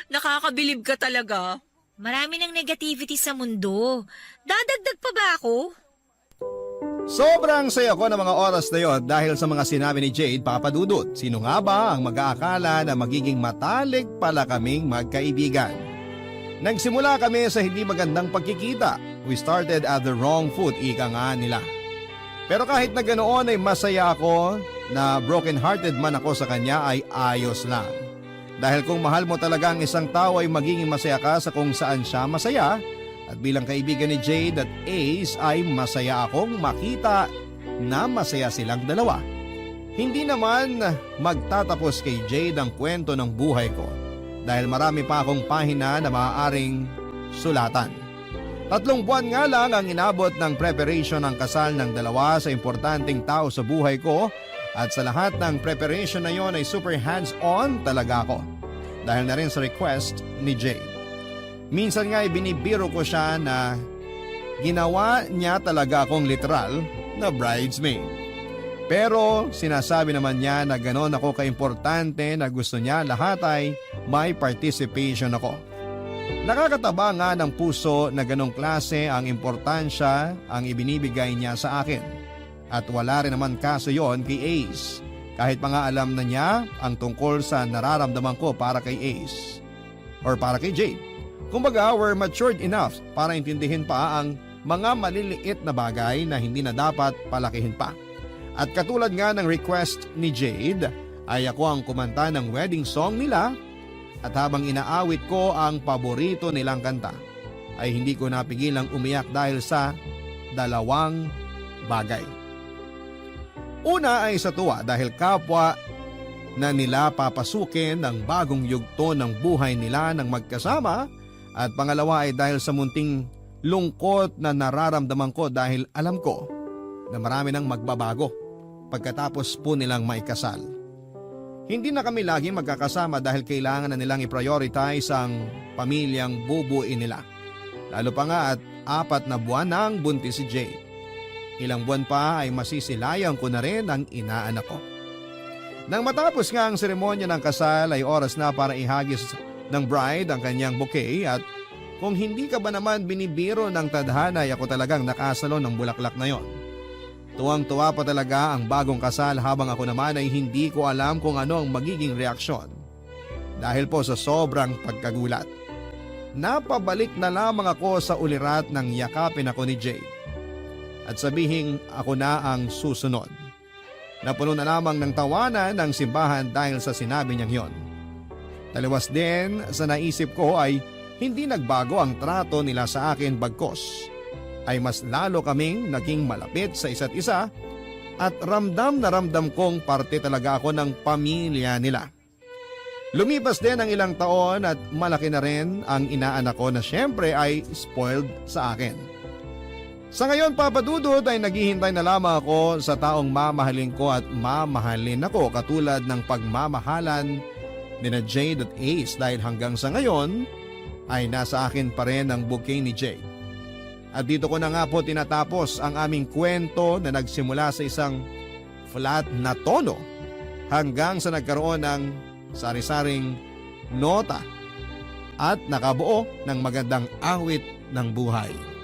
Nakakabilib ka talaga.
Marami ng negativity sa mundo. Dadagdag pa ba ako?
Sobrang saya ko ng mga oras na yon dahil sa mga sinabi ni Jade, Papa Dudut. Sino nga ba ang mag-aakala na magiging matalik pala kaming magkaibigan? Nagsimula kami sa hindi magandang pagkikita. We started at the wrong foot, ika nga nila. Pero kahit na ganoon ay masaya ako na broken-hearted man ako sa kanya ay ayos lang. Dahil kung mahal mo talaga ang isang tao ay magiging masaya ka sa kung saan siya masaya. At bilang kaibigan ni Jade at Ace ay masaya akong makita na masaya silang dalawa. Hindi naman magtatapos kay Jade ang kwento ng buhay ko dahil marami pa akong pahina na maaaring sulatan. 3 buwan nga lang ang inabot ng preparation ng kasal ng dalawa sa importanteng tao sa buhay ko at sa lahat ng preparation na yon ay super hands-on talaga ako dahil na rin sa request ni Jade. Minsan nga binibiro ko siya na ginawa niya talaga akong literal na bridesmaid. Pero sinasabi naman niya na ganon ako kaimportante na gusto niya lahat ay may participation ako. Nakakataba nga ng puso na ganong klase ang importansya ang ibinibigay niya sa akin. At wala rin naman kaso yon kay Ace. Kahit pa nga alam na niya ang tungkol sa nararamdaman ko para kay Ace or para kay Jade. Kumbaga, we're matured enough para intindihin pa ang mga maliliit na bagay na hindi na dapat palakihin pa. At katulad nga ng request ni Jade, ay ako ang kumanta ng wedding song nila at habang inaawit ko ang paborito nilang kanta, ay hindi ko napigilang umiyak dahil sa dalawang bagay. Una ay sa tuwa dahil kapwa na nila papasukin ang bagong yugto ng buhay nila ng magkasama at pangalawa ay dahil sa munting lungkot na nararamdaman ko dahil alam ko na marami nang magbabago pagkatapos po nilang maikasal. Hindi na kami lagi magkakasama dahil kailangan na nilang i-prioritize ang pamilyang bubuin nila. Lalo pa nga at 4 na buwan nang buntis si Jade. Ilang buwan pa ay masisilayan ko na rin ang inaanak ko. Nang matapos nga ang seremonya ng kasal ay oras na para ihagis ng bride ang kanyang bouquet at kung hindi ka ba naman binibiro ng tadhana ay ako talagang nakasalo ng bulaklak na yon. Tuwang-tuwa pa talaga ang bagong kasal habang ako naman ay hindi ko alam kung ano ang magiging reaksyon. Dahil po sa sobrang pagkagulat. Napabalik na lamang ako sa ulirat nang yakapin ako ni Jade. At sabihing ako na ang susunod. Napuno na lamang ng tawanan ng simbahan dahil sa sinabi niyang yon. Taliwas din sa naisip ko ay hindi nagbago ang trato nila sa akin bagkos. Ay mas lalo kaming naging malapit sa isa't isa at ramdam na ramdam kong parte talaga ako ng pamilya nila. Lumipas din ang ilang taon at malaki na rin ang inaanak ko na syempre ay spoiled sa akin. Sa ngayon, Papa Dudut, ay naghihintay na lamang ako sa taong mamahalin ko at mamahalin ako katulad ng pagmamahalan ni na Jade at Ace dahil hanggang sa ngayon ay nasa akin pa rin ang bouquet ni Jade. At dito ko na nga po tinatapos ang aming kwento na nagsimula sa isang flat na tono hanggang sa nagkaroon ng sari-saring nota at nakabuo ng magandang awit ng buhay.